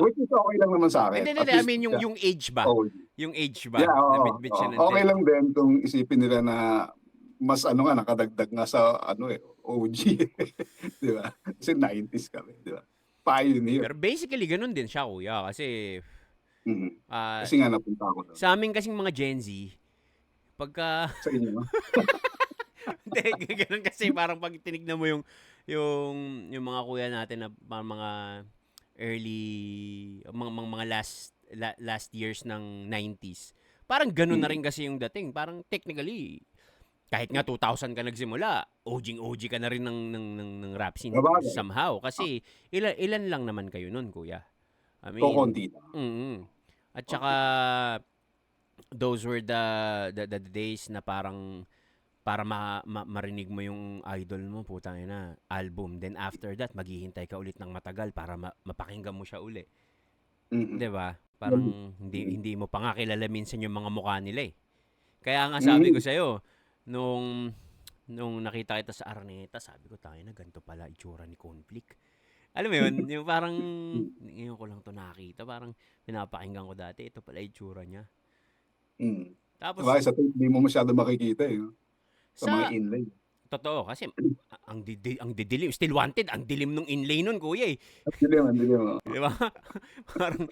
Which is okay lang naman sa akin. Hindi. At I least, mean, yung age ba? oh, Yung age yeah, ba? Na oo, bit siya oo. ng Okay Death. lang din kung isipin nila na mas nakadagdag nga sa OG. Di ba? Kasi 90s kami, di ba? Pioneer. Pero basically, ganun din siya, kuya. Kasi, Mhm. ah, Kasi nga napunta ako doon. sa amin kasing mga Gen Z, pagka, Sa inyo, no? hindi, ganun kasi, parang pag tinignan mo yung mga kuya natin na mga early, mga last years ng 90s, parang ganun na rin kasi yung dating. Parang technically, kahit nga 2000 ka nagsimula, OG ka na rin ng rap scene Sabagay. somehow. Kasi ilan lang naman kayo nun, kuya. I mean, Kukunti lang. At saka, those were the days na parang para marinig mo yung idol mo, putang ina, album. Then after that, maghihintay ka ulit ng matagal para mapakinggan mo siya uli. Mhm. 'Di ba? Parang hindi mo pa nga kilala minsan yung mga mukha nila eh. Kaya nga sabi ko sa'yo, nung nakita kita sa Araneta, sabi ko, tangina, ganito pala itsura ni Conflict. Alam mo yun, yung parang, ngayon ko lang to nakita, parang pinapakinggan ko dati, ito pala itsura niya. Mm. Tapos, Diba, sa tape, di mo masyado makikita eh. No? Sa mga sa, inlay. totoo, kasi, ang didilim, Still Wanted, ang dilim nung inlay nun, kuya eh. Ang dilim. Oh. Di ba? Parang,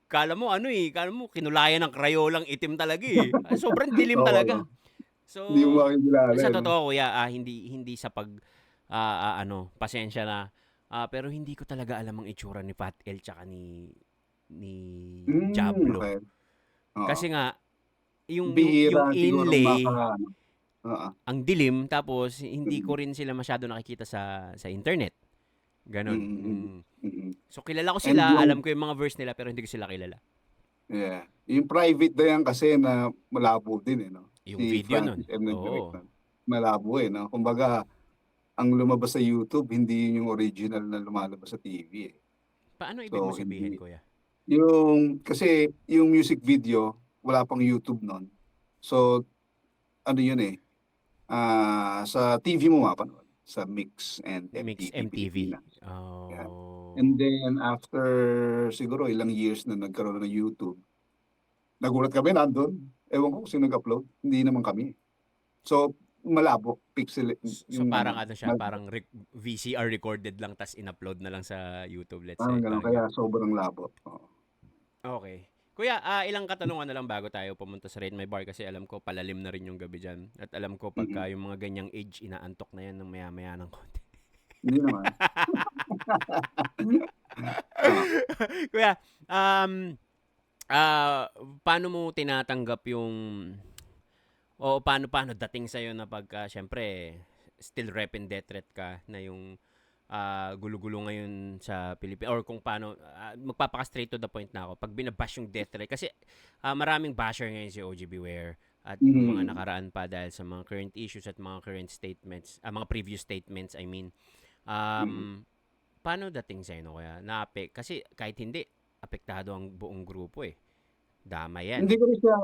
kala mo kinulayan ng krayolang itim talaga eh. Sobrang dilim Oo, talaga. no? So, Hindi mo makikilala. sa No? totoo kuya, hindi sa pasensya na, pero hindi ko talaga alam ang itsura ni Fat L tsaka ni Diablo. Okay. Oo. Kasi nga, yung Bihira, siguro inlay, Oo. ang dilim, tapos hindi ko rin sila masyado nakikita sa internet. Ganon. So, kilala ko sila, And alam ko yung mga verse nila, pero hindi ko sila kilala. Yeah. Yung private na yan kasi na malabo din eh. No? Yung video nun. Francis M. Nagdirect Oo. nun. Malabo eh. No? Kumbaga, ang lumabas sa YouTube, hindi yun yung original na lumalabas sa TV eh. Paano ibig mo sabihin, kuya? Kasi yung music video, wala pang YouTube nun. So, ano yun eh, sa TV mo mapanood. Sa Mix and Mix MTV. MTV. Pilipinas. Oh. Yeah. And then, after siguro ilang years na nagkaroon ng YouTube, nagulat kami nandun. Ewan ko kung sino nag-upload. Hindi naman kami. So, malabo. Pixel. So parang siya, parang VCR recorded lang tas in-upload na lang sa YouTube, let's say. Ganun, kaya sobrang labo. Oo. Okay. Kuya, ilang katanungan na lang bago tayo pumunta sa Rate My Bar kasi alam ko palalim na rin yung gabi dyan. At alam ko pagka yung mga ganyang age, inaantok na yan ng maya-maya ng konti. Hindi naman. Kuya, paano mo tinatanggap yung paano dating sa'yo na pagka syempre still rep and death threat ka na yung gulo-gulo ngayon sa Pilipinas or kung paano magpapaka-straight to the point na ako pag binabash yung death threat kasi maraming basher ngayon si OG Beware at yung mga nakaraan pa dahil sa mga current issues at mga current statements mga previous statements I mean paano dating sa'yo no kaya kasi kahit hindi apektado ang buong grupo eh dama yan Hindi ko rin siya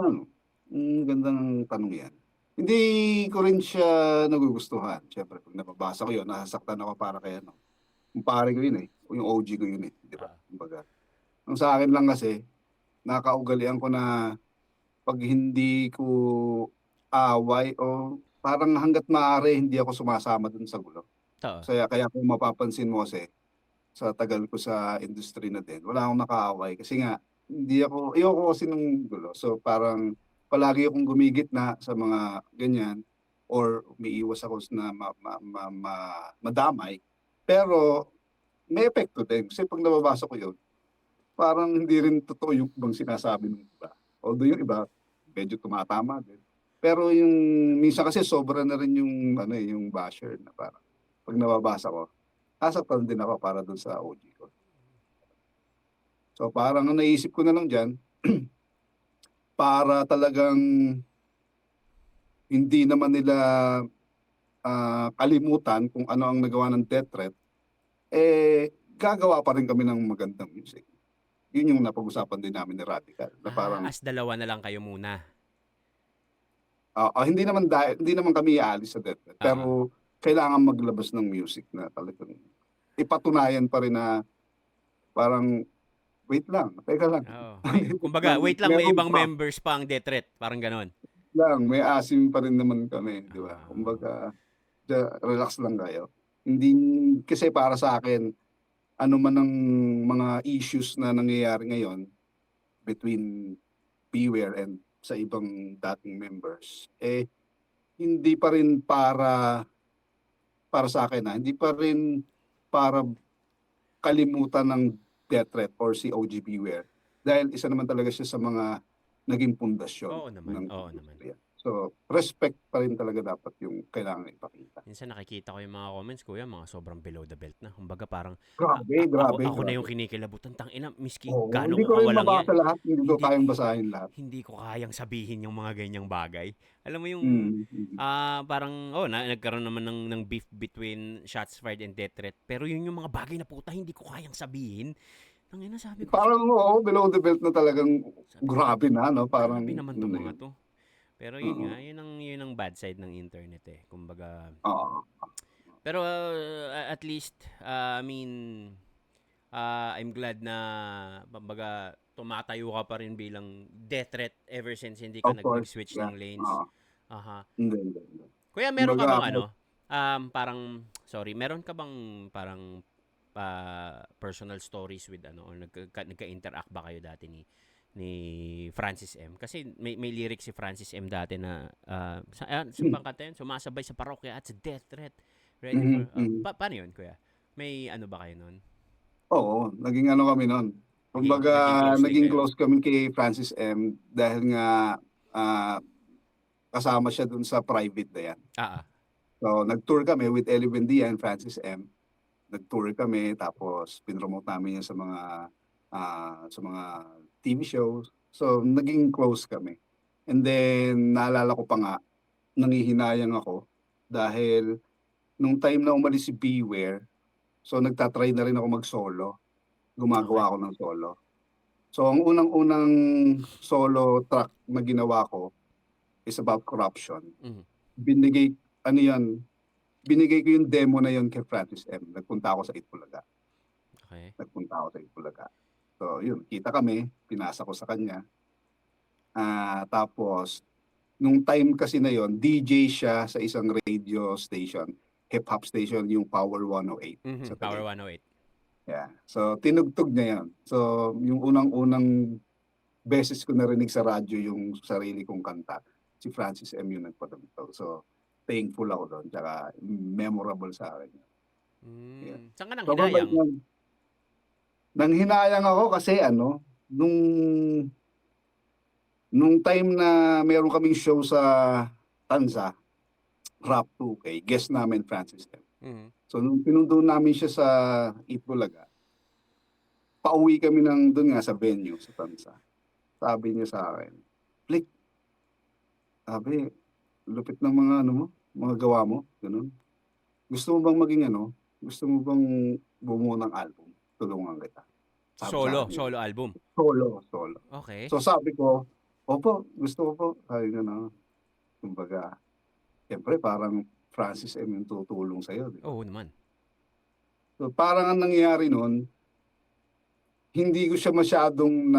gandang tanong yan. Hindi ko rin siya nagugustuhan. Siyempre, pag nababasa ko yun, nasasaktan ako para kay ano. Yung pare ko yun eh. O yung OG ko yun eh. Di ba? Kumbaga. Ang sa akin lang kasi, nakaugalian ko na pag hindi ko away o parang hanggat maaari hindi ako sumasama dun sa gulo. Kaya kung mapapansin mo kasi, sa tagal ko sa industry na din, wala akong nakaaway. Kasi nga, ayoko kasi ng gulo. So parang, palagi akong gumigit na sa mga ganyan or umiiwas ako na madamay. Pero may epekto din. Kasi pag nababasa ko yun, parang hindi rin totoo yung ibang sinasabi ng iba. Although yung iba, medyo tumatama din. Pero yung minsan kasi sobra na rin yung basher na parang pag nababasa ko, nasaktan din ako para dun sa OG ko. So parang naisip ko na lang dyan, para talagang hindi naman nila kalimutan kung ano ang nagawa ng death threat, gagawa pa rin kami ng magandang music. Yun yung napag-usapan din namin ni Radical. Na parang, as dalawa na lang kayo muna. hindi naman kami aalis sa death threat. Pero kailangan maglabas ng music na talagang ipatunayan pa rin na parang, wait lang, teka lang. Oo. Kumbaga, wait lang, may Meron ibang pa members pa ang death threat. Parang ganon. lang, may asim pa rin naman kami, di ba? Ah. Kumbaga, relax lang kayo. Hindi, kasi para sa akin, ano man ang mga issues na nangyayari ngayon between Beware and sa ibang dating members, hindi pa rin para sa akin hindi pa rin para kalimutan ng death threat or si OG Beware. Dahil isa naman talaga siya sa mga naging pundasyon Oo naman, ng oo naman. industriya. So, respect pa rin talaga dapat yung kailangan ipakita. Minsan nakikita ko yung mga comments, kuya, mga sobrang below the belt na. Kumbaga parang, ako na yung kinikilabutan. Tangina, miski Oo, gano'ng hindi ko rin kawalang yan. mabasa lahat, hindi ko Hindi, kayang basahin lahat. hindi ko kayang sabihin yung mga ganyang bagay. Alam mo yung, Mm. parang, nagkaroon naman ng beef between shots fired and death threat. Pero yun yung mga bagay na puta, hindi ko kayang sabihin. Tangina, sabi ko, Parang below the belt na talagang grabe na, no? Parang, grabe naman tong mga to. Pero yun Oo. nga, yun ang bad side ng internet eh. Kumbaga, Oo. pero at least, I mean, I'm glad na, kumbaga, tumatayo ka pa rin bilang death threat ever since hindi ka Of course, nag-switch yeah. ng lanes. Oo. Aha. Hindi. Kuya, meron ka Kumbaga, bang meron ka bang parang personal stories with or nagka-interact ba kayo dati ni Francis M? Kasi may lyrics si Francis M dati na sa kanta yun, sumasabay sa parokya at sa death threat. Ready for paano yun, kuya? May ano ba kayo nun? Oo, naging kami nun. Kumbaga, naging naging close close kami kay Francis M. dahil nga kasama siya dun sa private na yan. So, nag-tour kami with Ellie Buendia and Francis M. Nag-tour kami, tapos pinromote namin yan sa mga TV shows. So, naging close kami. And then, naalala ko pa nga, nangihinayang ako dahil nung time na umalis si Beware, so nagtatry na rin ako mag-solo. Gumagawa ako ng solo. So, ang unang-unang solo track na ginawa ko is about corruption. Binigay ko yung demo na yun kay Francis M. Nagpunta ako sa Itbulaga. Okay. So, yun, kita kami, pinasa ko sa kanya. Tapos, nung time kasi na yun, DJ siya sa isang radio station, hip-hop station, yung Power 108. Sa Power Taguig. 108. Yeah. So, tinugtog niya yan. So, yung unang-unang beses ko narinig sa radyo yung sarili kong kanta, si Francis M. yung nagpatugtog. So, thankful ako doon. Tsaka, memorable sa akin. Yeah. Saan ka nang So, hinayang? nanghinayang ako kasi nung time na meron kaming show sa Tanza, Rap 2K, guest namin Francis M. So, nung pinundo namin siya sa Itbulaga, pauwi kami doon nga sa venue sa Tanza. Sabi niya sa akin, Flick, sabi, lupit ng mga gawa mo, ganun. Gusto mo bang maging gusto mo bang bumuo ng album? Tulungan kita. Solo album? Solo. Okay. So sabi ko, opo, gusto ko po. Sabi ko kumbaga, siyempre parang Francis M. yung tutulong sa'yo. Diba? Oo naman. So parang ang nangyayari nun, hindi ko siya masyadong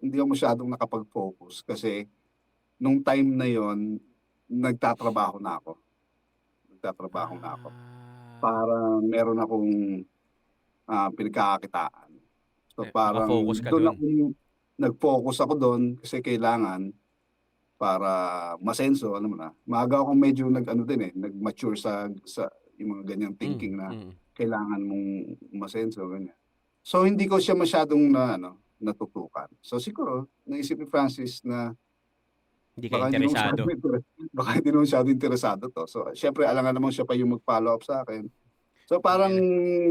hindi ako masyadong nakapag-focus kasi nung time na yon nagtatrabaho na ako. Parang meron akong pinagkakakitaan. So parang nakafocus ka doon dun. ako nag-focus ako doon kasi kailangan para masenso, alam mo na. Maaga akong medyo nag-mature sa yung mga ganyang thinking na kailangan mong masenso, ganyan. So hindi ko siya masyadong natutukan. So siguro naisip ni Francis na hindi ka interesado. Baka hindi naman masyado interesado to. So syempre alangan naman siya pa yung mag-follow up sa akin. So parang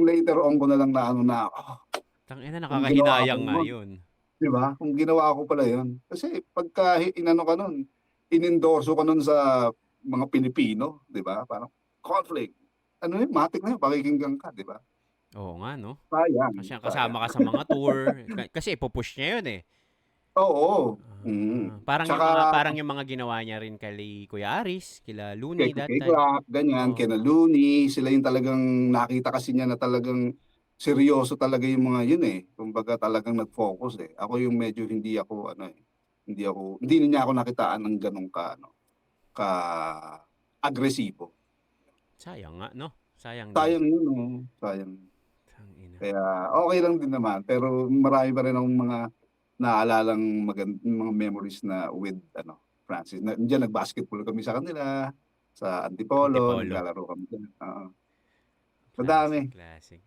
later on ko na lang Tangina, nakakahinayang nga yun. Di ba? Kung ginawa ko pala yun. Kasi pagka inendorso ka nun sa mga Pilipino, di ba? Parang conflict. Matik na yun, pakikinggan ka, di ba? Oo nga, no? Sayang. Kasi kasama ka sa mga tour. Kasi ipupush niya yun eh. Oo. Parang yung Tsaka mga ginawa niya rin kay Kuya Aris, kila Looney that kay time. Clark, ganyan, Oo. kina Looney, sila yung talagang nakita kasi niya na talagang seryoso talaga yung mga yun eh. Kumbaga talagang nag-focus eh. Ako yung medyo hindi niya ako nakitaan ng ganun ka agresibo. Sayang nga, no? Sayang din. Sayang yun, oh. Sayang. Tangina. Kaya okay lang din naman. Pero marami pa rin akong mga naalalang mga memories na with Francis. Diyan nag-basketball kami sa kanila, sa Antipolo, Antipolo. naglalaro kami diyan. Oo. Classic, Madami. classic.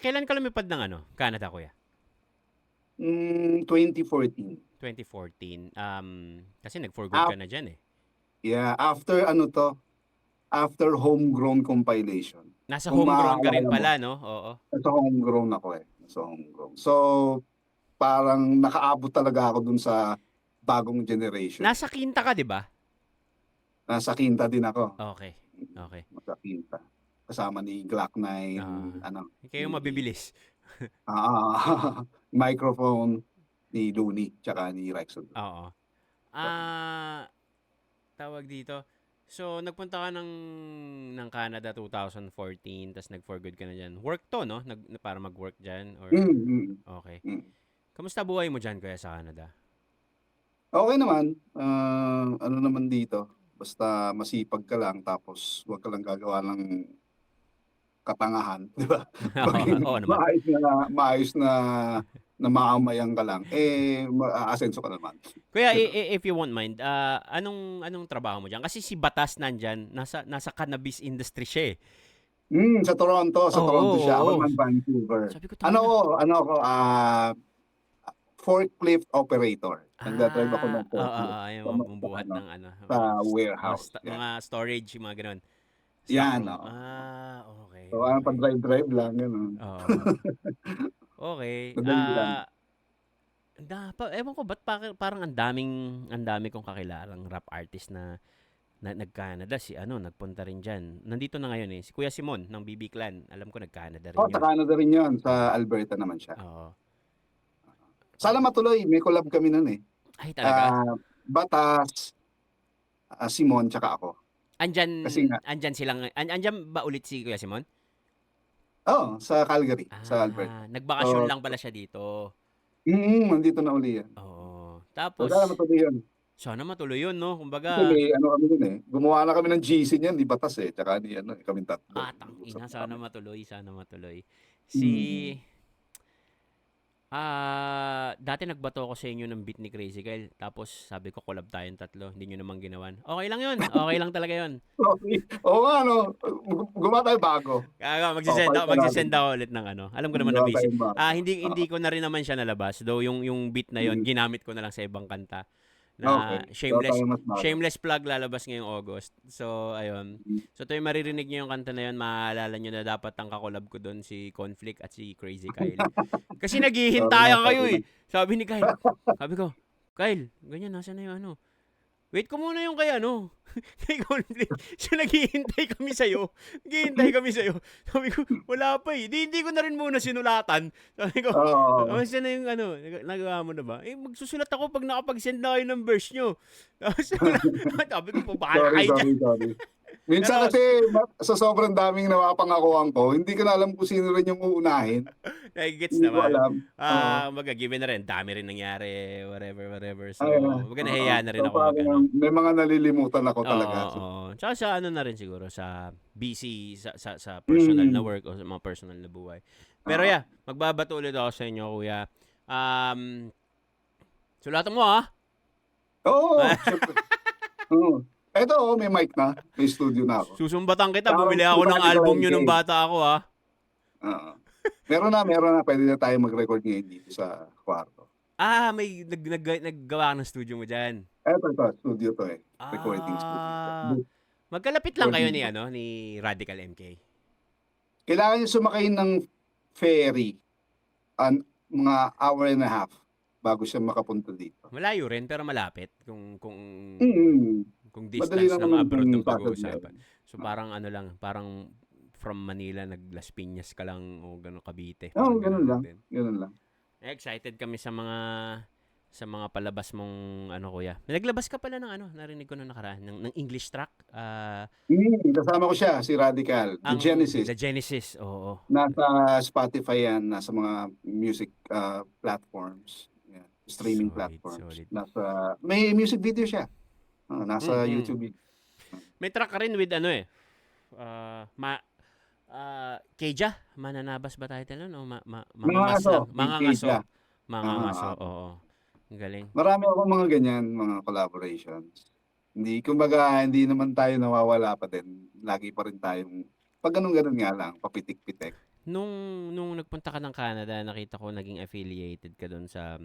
Kailan ka lumipad ng Canada, Kuya? 2014. 2014. Kasi nag-for good Af ka na dyan eh. yeah, after homegrown compilation. Nasa Kung homegrown ka rin maaalala mo, pala, no? Oo. nasa homegrown ako eh. Nasa homegrown. So, parang nakaabot talaga ako dun sa bagong generation. Nasa Quinta ka, di ba? Nasa Quinta din ako. Okay. Okay. Nasa Quinta. Kasama ni Glock 9, Kayo mabibilis. microphone ni Looney, tsaka ni Rexon. Oo. Tawag dito. So, nagpunta ka ng Canada 2014, tapos nag-for good ka na dyan. Work to, no? Para mag-work dyan? Or... Okay. Kamusta buhay mo dyan, Kuya, sa Canada? Okay naman. Ano naman dito, basta masipag ka lang, tapos huwag ka lang gagawa ng katangahan, di ba? Maging Oo naman. maayos na maamayang ka lang, maaasenso ka naman. Kuya, if you won't mind, anong trabaho mo dyan? Kasi si Batas nandyan, nasa cannabis industry siya eh. Sa Toronto siya. Ako Oo. naman Vancouver. Sabi ko, Forklift operator. Nagdadrive ako ng forklift. Ayaw magbubuhat ng Sa warehouse. mga storage, mga ganun. Yan, Stockroom. oo. Okay. So, pag-drive lang, gano'n. Oo. Okay. Madali lang. Ewan ko, ba't parang ang dami kong kakilalang rap artist na nag-Canada. Nagpunta rin dyan. Nandito na ngayon eh. Si Kuya Simon ng BB Clan. Alam ko nag-Canada rin yun. Sa Canada rin yun. Sa Alberta naman siya. Oo. Sana matuloy. May collab kami nun eh. Ay, talaga? Batas, Simon, tsaka ako. Andyan silang, andyan ba ulit si Kuya Simon? Sa Calgary, sa Alberta. Nagbakasyon lang pala siya dito. Nandito na uli yan. Oo. Tapos, Sana matuloy yun. sana matuloy yun, no? Kumbaga, Kasi kami dun eh. Gumawa na kami ng GC niyan, di Batas eh. Tsaka ni kaming tatlo. tangina, sana matuloy. Dati nagbato ako sa inyo ng beat ni Crazy Kyle. Tapos sabi ko collab tayong tatlo. Hindi nyo naman ginawan. Okay lang yun. Okay lang talaga yun. Oo nga, gumawa tayo bago. Magsisend ako ulit ng Alam ko naman na busy. Hindi ko na rin naman siya nalabas. Though yung beat na yun, ginamit ko na lang sa ibang kanta. Na shameless plug lalabas ngayong August. So, ayun. So, ito yung maririnig nyo yung kanta na yun. Maalala nyo na dapat ang kakolab ko doon si Conflict at si Crazy Kyle. Kasi naghihintayan kayo eh. Sabi ni Kyle. Sabi ko, Kyle, ganyan, nasa na yung wait ko muna yung kay kay Conflict. So, naghihintay kami sa'yo. Sabi ko, wala pa eh. Hindi ko na rin muna sinulatan. Sabi ko, saan na yung nagawa mo na ba? Magsusulat ako pag nakapag-send na kayo ng verse nyo. Sabi ko, bahala kayo dyan. Sorry. Minsan kasi sa sobrang daming napapangakuhan ko, hindi ko na alam kung sino rin yung uunahin. Gets Hindi ko naman. alam. Given na rin. Dami rin nangyari. Whatever. So, nahiya na rin ako May mga nalilimutan ako talaga. Tsaka sa na rin siguro. Sa busy, sa personal na work o sa mga personal na buhay. Pero magbabato ulit ako sa inyo, Kuya. Sulatan mo, ha? Oo. Eto, may mic na. May studio na ako. Susumbatan kita. Bumili ako ng album nyo nung bata ako, ha? Meron na. Pwede na tayo mag-record ngayon dito sa kwarto. May naggawa ka ng studio mo dyan. Eto, studio to eh. Recording studio. Magkalapit lang kayo ni Radical MK. Kailangan nyo sumakay ng ferry. Mga hour and a half bago siya makapunta dito. Malayo rin, pero malapit. Kung Madali distance lang ng naman abroad ng yung pag-uusapan. So parang parang from Manila, Las Piñas ka lang o gano'n Cavite. Ganun lang. Excited kami sa sa mga palabas mong ano kuya. Naglabas ka pala ng ano, narinig ko nung nakaraan ng English track. Kasama ko siya, si Radical. The Genesis. The Genesis. Oo. Nasa Spotify yan, nasa mga music platforms. Yeah. Streaming Solid, platforms. solid. May music video siya. Nasa Mm-mm. YouTube. May track ka rin with ano eh. Keja, mananabas ba title nun? O mangangas Mangangaso, lang? Mangangaso. Keja. Mangangaso, oo. Ang galing. Marami akong mga ganyan, mga collaborations. Kumbaga, hindi naman tayo nawawala pa din. Lagi pa rin tayong, pag ganun-ganun nga lang, papitik-pitik. Nung nagpunta ka ng Canada, nakita ko naging affiliated ka doon sa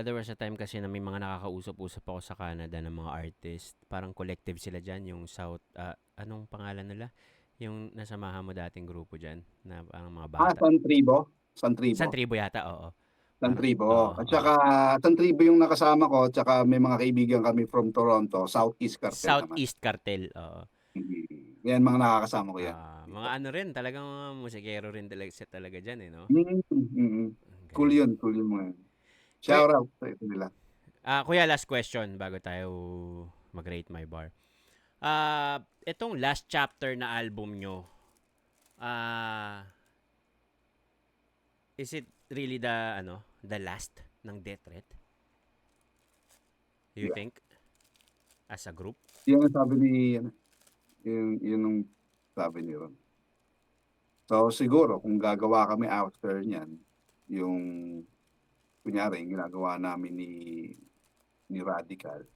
there was a time kasi na may mga nakakausap-usap ako sa Canada ng mga artist. Parang collective sila dyan, yung South, anong pangalan nila? Yung nasamahan mo dating grupo dyan, na parang mga bata. San Tribo? San Tribo. San Tribo yata, oo. San Tribo. Oo, At saka, San Tribo yung nakasama ko, at saka may mga kaibigan kami from Toronto, Southeast Cartel Southeast Cartel, oo. naman. Yan, mga nakakasama ko yan. Mga ano rin, talagang mga musikero rin talaga dyan eh, no? Cool yun mga yun. Shout out sa ito nila. Kuya, last question bago tayo mag-rate my bar. Itong last chapter na album nyo, is it really the last ng Death Threat? You think? As a group? Yan ang sabi ni, yun ang sabi ni Ron. So siguro, kung gagawa kami after niyan, yung, kunyari, yung ginagawa namin ni Radical,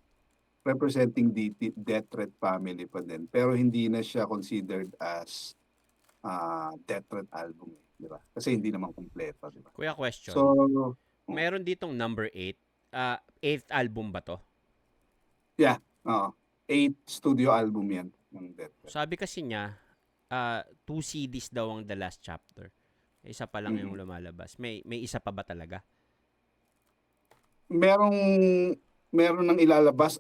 representing the Death Threat family pa din. Pero hindi na siya considered as Death Threat album. Di ba? Kasi hindi naman kompleto. Di ba? Kuya, question. So, meron ditong number 8. 8th album ba to? yeah. 8 studio album yan ng Death Threat. Sabi kasi niya, 2 CDs daw ang the last chapter. Isa pa lang yung lumalabas. May isa pa ba talaga? Meron nang ilalabas.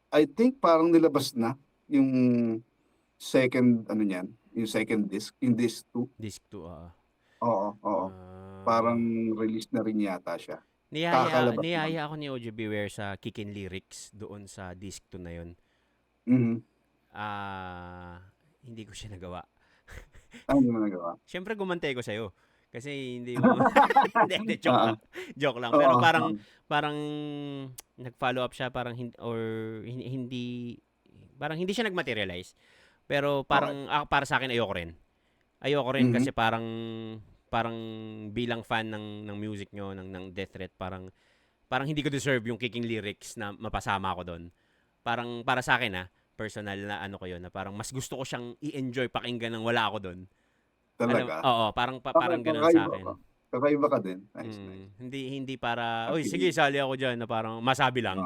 I think parang nilabas na yung second niyan, yung second disc, yung disc 2. Disc 2, Oo. Parang release na rin yata siya. Niyaya ako ni OJ Beware sa Kickin' Lyrics doon sa disc 2 na yun. Hindi ko siya nagawa. Hindi mo nagawa? Siyempre gumantay ko sa'yo. Kasi hindi mo... Hindi, joke lang. Joke lang. Pero parang nag-follow up siya, parang hindi siya nag-materialize. Pero parang para sa akin ayoko rin. Ayoko rin kasi parang bilang fan ng music nyo, ng Death Threat, parang hindi ko deserve yung Kicking Lyrics na mapasama ako doon. Parang para sa akin personal na ko yun, na parang mas gusto ko siyang i-enjoy pakinggan nang wala ako doon. Talaga? Oo, parang ganun sa akin. Kakaiba ka din. Nice. Hindi para, oy sige, sali ako dyan, na parang masabi lang.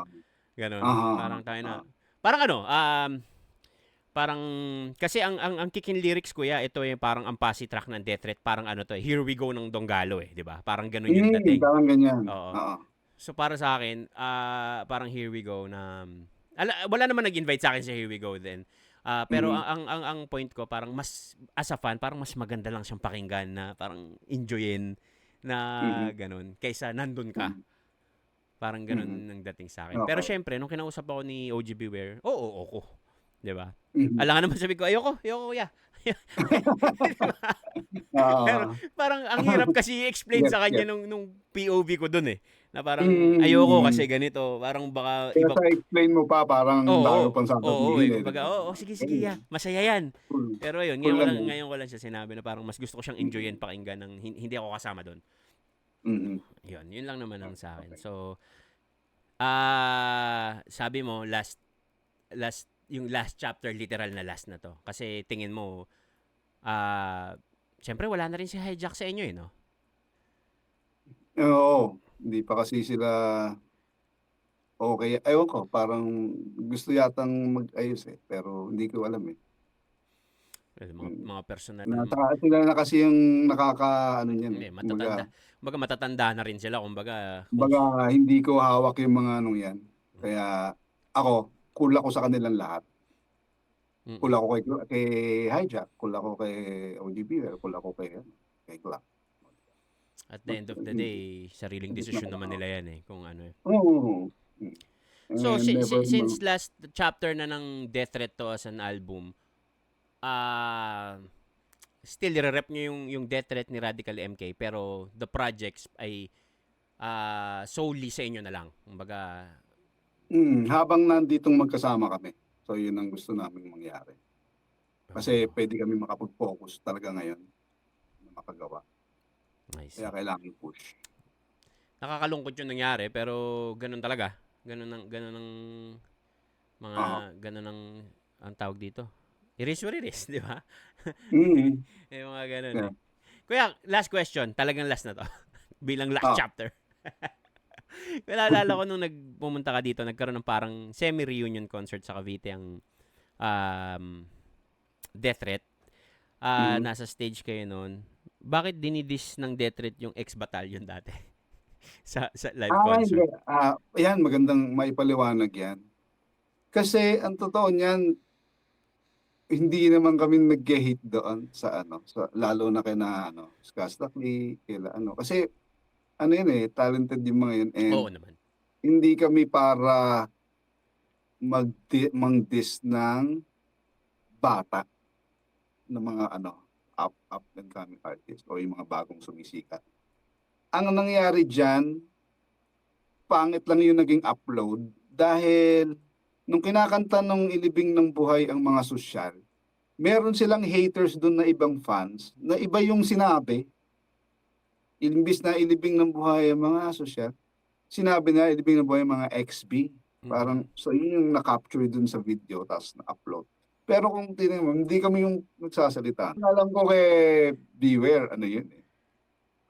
Ganun. Parang tayo na. Parang parang, kasi ang Kickin' Lyrics, kuya, ito yung parang ang posse track ng Death Threat, parang Here We Go ng Donggalo di ba? Parang ganun yung dating. Parang ganyan. Oo. So para sa akin, parang Here We Go na, wala naman nag-invite sa akin sa Here We Go then. Pero ang point ko, parang mas, as a fan, parang mas maganda lang siyang pakinggan na parang enjoyin na ganun, kaysa nandun ka. Parang ganun ang dating sa akin. Okay. Pero syempre, nung kinausap ako ni OG Beware, oo. Di ba? Alangan naman sabi ko, ayoko, kuya. Pero parang ang hirap kasi i-explain sa kanya nung POV ko dun na parang ayoko kasi ganito, parang baka iba. Kaya explain mo pa, parang dahil pang sasabihin. Sige, masaya yan. Pero yun, ngayon ko lang siya sinabi na parang mas gusto ko siyang enjoyin pakinggan ng hindi ako kasama dun. Yun lang naman ang sa akin. So, sabi mo, yung last chapter, literal na last na to. Kasi tingin mo, syempre wala na rin si Hijack sa inyo no? Oo. Hindi pa kasi sila okay. Ewan ko, parang gusto yatang mag-ayos pero hindi ko alam Mga personal sila na kasi yung niyan. Matatanda na rin sila, kumbaga hindi ko hawak yung mga yan. Kaya ako, cool ako sa kanilang lahat. Cool ako kay Hijack, cool ako kay OGB, cool ako kay Clark. At the end of the day, sariling desisyon naman nila yan eh. Kung ano eh. Oo. So, And never since last chapter na ng Death Threat to as an album, still re-rep nyo yung Death Threat ni Radical MK, pero the projects ay solely sa inyo na lang. Kumbaga, habang nanditong magkasama kami. So, yun ang gusto namin mangyari. Kasi pwede kami makapag-focus talaga ngayon na makagawa. nice. Kaya kailangan i-push. Nakakalungkot yung nangyari, pero ganun talaga. Ganun ang mga, ganun ang tawag dito. Iris or iris, di ba? Mm. Yung mga ganun Yeah. eh. Kuya, last question. Talagang last na to. Bilang last chapter. Naalala ko nung pumunta ka dito, nagkaroon ng parang semi-reunion concert sa Cavite ang Death Threat. Nasa stage kayo noon. Bakit dinidis ng Death Threat yung ex-battalion dati? sa live concert. Yan, magandang maipaliwanag yan. Kasi ang totoo niyan, hindi naman kami nag-hate doon sa lalo na kay Skastakli, kasi yun talented yung mga yun, and Oo naman. hindi kami para mang-diss ng bata ng mga up and coming artists o yung mga bagong sumisikat. Ang nangyari diyan, pangit lang yung naging upload dahil nung kinakanta nung Ilibing ng Buhay ang mga sosyal, meron silang haters doon na ibang fans na iba yung sinabi. Imbis na Ilibing ng Buhay ang mga sosyal, sinabi na Ilibing ng Buhay ang mga XB. Parang, so yun yung na-capture dun sa video, tapos na-upload. Pero kung tinignan mo, hindi kami yung nagsasalita. Alam ko kay Beware, yun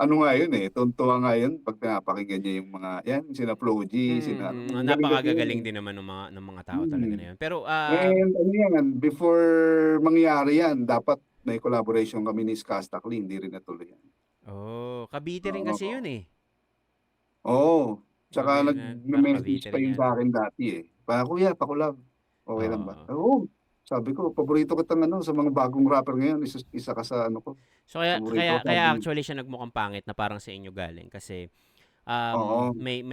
Ano nga yun tuntua nga yun pag pinapakinggan niya yung mga, yan, sina Flo G, Napakagagaling din naman ng mga tao talaga na yun. Pero, And yan, before mangyari yan, dapat may collaboration kami ni Skastakli, hindi rin natuloy yan. Cavite rin kasi yun eh. Oo. Tsaka Sabi nag-message Cavite pa rin yun yan. sa akin dati Kuya, pakulab. Okay lang ba? Oo. Sabi ko, paborito ko sa mga bagong rapper ngayon, isa ka sa ko. So kaya Paborito ko, sabi. actually siya nagmukhang pangit na parang sa inyo galing kasi Oo. may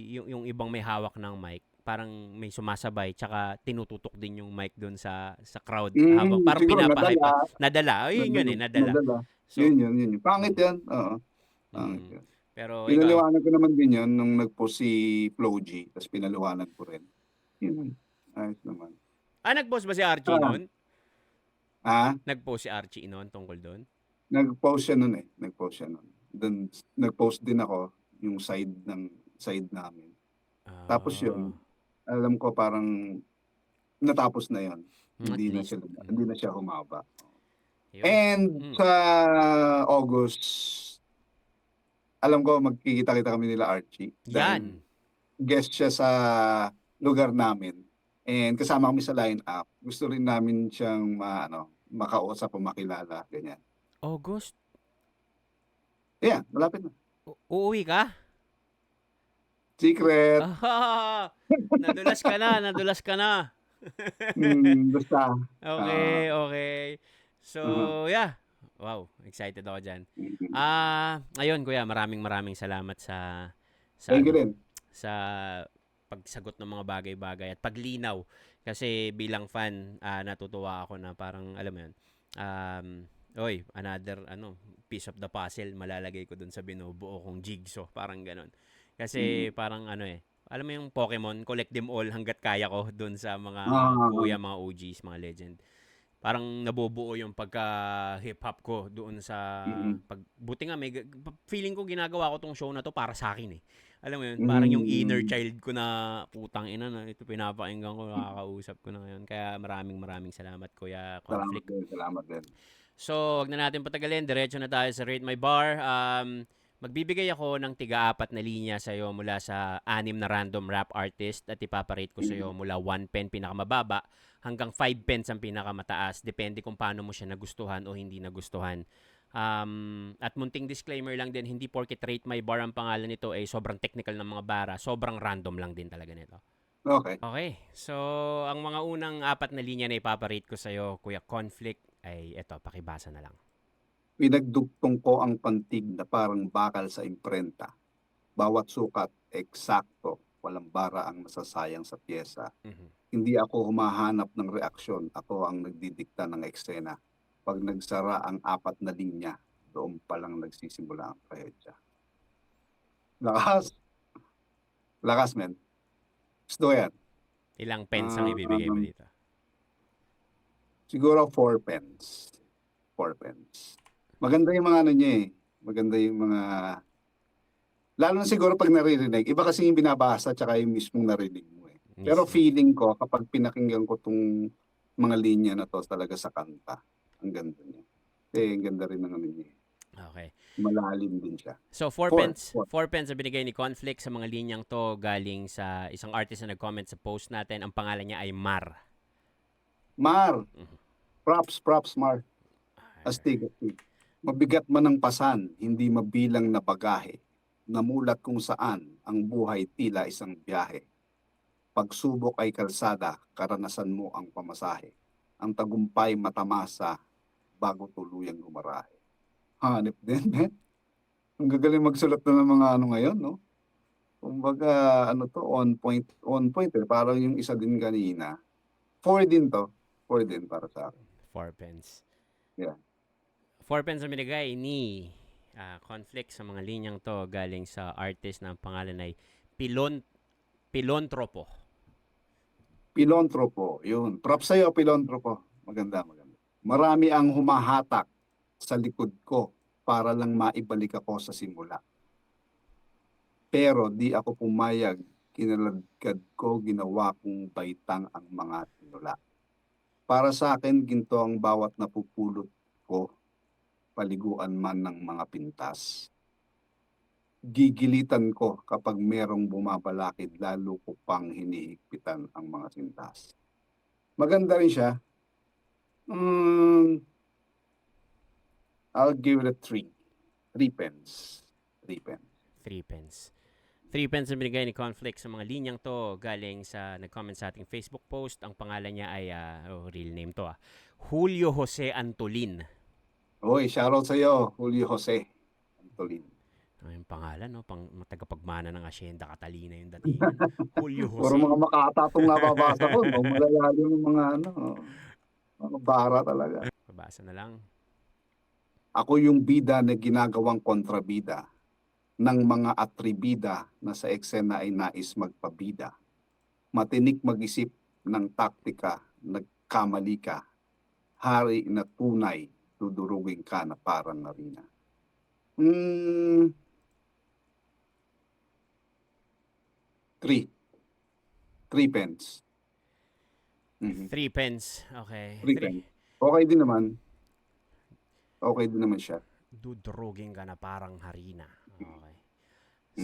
yung ibang may hawak ng mic, parang may sumasabay tsaka tinututok din yung mic doon sa crowd habang parang siguro pinapahype pa. Nadala. Yun nadala. So, Yun. Pangit yan. Oo. Pangit yan. Pero Pinaliwanag ko naman din yan nung nag-post si Flo G, tapos pinaliwanag ko rin. Yun. Ayos naman. nag-post ba si Archie noon? Nag-post si Archie noon tungkol doon? Nag-post siya nun Then, nag-post din ako yung side namin. Tapos yun, alam ko parang natapos na yun. Hindi na siya humaba. Yun. And sa August, alam ko magkikita-kita kami nila Archie. Yan. Guest siya sa lugar namin. And kasama kami sa line-up. Gusto rin namin siyang makausap o makilala. Ganyan. August? Yeah, malapit na. Uuwi ka? Secret. Nadulas ka na. Basta. Okay. So, yeah. Wow, excited ako dyan. Ayun, kuya, maraming salamat sa Thank you rin. sa pagsagot ng mga bagay-bagay at paglinaw. Kasi bilang fan, natutuwa ako na parang, alam mo yun, another piece of the puzzle malalagay ko dun sa binubuo kong jigsaw, parang ganon. Kasi parang alam mo yung Pokemon, collect them all hanggat kaya ko dun sa mga kuya, mga OGs, mga legend. Parang nabubuo yung pagka-hip-hop ko doon sa buti nga feeling ko ginagawa ko tong show na to para sa akin Alam mo yun, parang yung inner child ko na putang ina na ito pinapakinggan ko, nakakausap ko na ngayon. Kaya maraming salamat Kuya Conflict. Salamat din. So, wag na natin patagalin, diretso na tayo sa Rate My Bar. Magbibigay ako ng 4 na linya sa iyo mula sa 6 na random rap artist at ipaparate ko sa iyo mula 1 pen pinakamababa hanggang 5 pens ang pinakamataas. Depende kung paano mo siya nagustuhan o hindi nagustuhan. At munting disclaimer lang din, hindi porket Rate My Bar ang pangalan nito ay sobrang technical ng mga bara. Sobrang random lang din talaga nito. Okay. So, ang mga unang 4 na linya na ipaparate ko sa iyo, Kuya Conflict, ay eto, pakibasa na lang. Pinagdugtong ko ang pantig na parang bakal sa imprenta. Bawat sukat, eksakto, walang bara ang nasasayang sa pyesa. Mhm. Hindi ako humahanap ng reaksyon, ako ang nagdidikta ng eksena. Pag nagsara ang 4 na linya, doon pa lang nagsisimula ang trahedya. Lakas. Lakas, men. Gusto ko yan. Ilang pens ang ibibigay mo dito? Siguro 4 pence. 4 pence. Maganda yung mga ano niya eh. Maganda yung mga... Lalo na siguro pag naririnig. Iba kasi yung binabasa tsaka yung mismong narinig mo eh. Pero Mismo. feeling ko, kapag pinakinggan ko tong mga linya na to talaga sa kanta, ang ganda niya. Ang ganda rin ng ano niya. Okay. Malalim din siya. So, 4 Four. pence. 4 pence na binigay ni Conflict sa mga linyang to galing sa isang artist na nag-comment sa post natin. Ang pangalan niya ay Mar. Mar! Mhm. Props, Mar. Astig. Mabigat man ang pasan, hindi mabilang na bagahe. Namulat kung saan ang buhay tila isang biyahe. Pagsubok ay kalsada, karanasan mo ang pamasahe. Ang tagumpay matamasa bago tuluyang gumarahe. Hanip din, eh. Ang gagaling magsulat na ng mga ano ngayon, no? Kumbaga, ano to, on point eh. Parang yung isa din kanina. 4 din to. 4 din para sa akin. 4 pence. Yeah. 4 pence na binigay ni Conflict sa mga linyang to galing sa artist na ang pangalan ay Pilontropo. Pilontropo, yun. Props sa'yo, Pilontropo. Maganda. Marami ang humahatak sa likod ko para lang maibalik ako sa simula. Pero di ako pumayag, kinaladkad ko, ginawa kong baitang ang mga tinula. Para sa akin, ginto ang bawat napupulot ko, paliguan man ng mga pintas. Gigilitan ko kapag merong bumabalakid, lalo ko pang hinihigpitan ang mga sintas. Maganda rin siya. I'll give it a 3. 3 pence. 3 pence. 3 pence. 3 pence na binigay ni Conflict sa mga linyang to galing sa nag-comment sa ating Facebook post. Ang pangalan niya ay, real name to Julio Jose Antolin. Oy, shoutout sa'yo, Julio Jose Antolin. Yung pangalan, no? Pang tagapagmana ng Hacienda Catalina yung dating. Julio Jose. Puro mga makatatong nababasa ko, no? Malalalim yung mga ano, mga bara talaga. Babasa na lang. Ako yung bida na ginagawang kontrabida ng mga atribida na sa eksena ay nais magpabida. Matinik mag-isip ng taktika, nagkamali ka. Hari na tunay, dudurugin ka na parang narina. 3 pence. 3 pence. Okay. 3 pence. Okay din naman. Okay din naman siya. Dudroging ka na parang harina. Okay.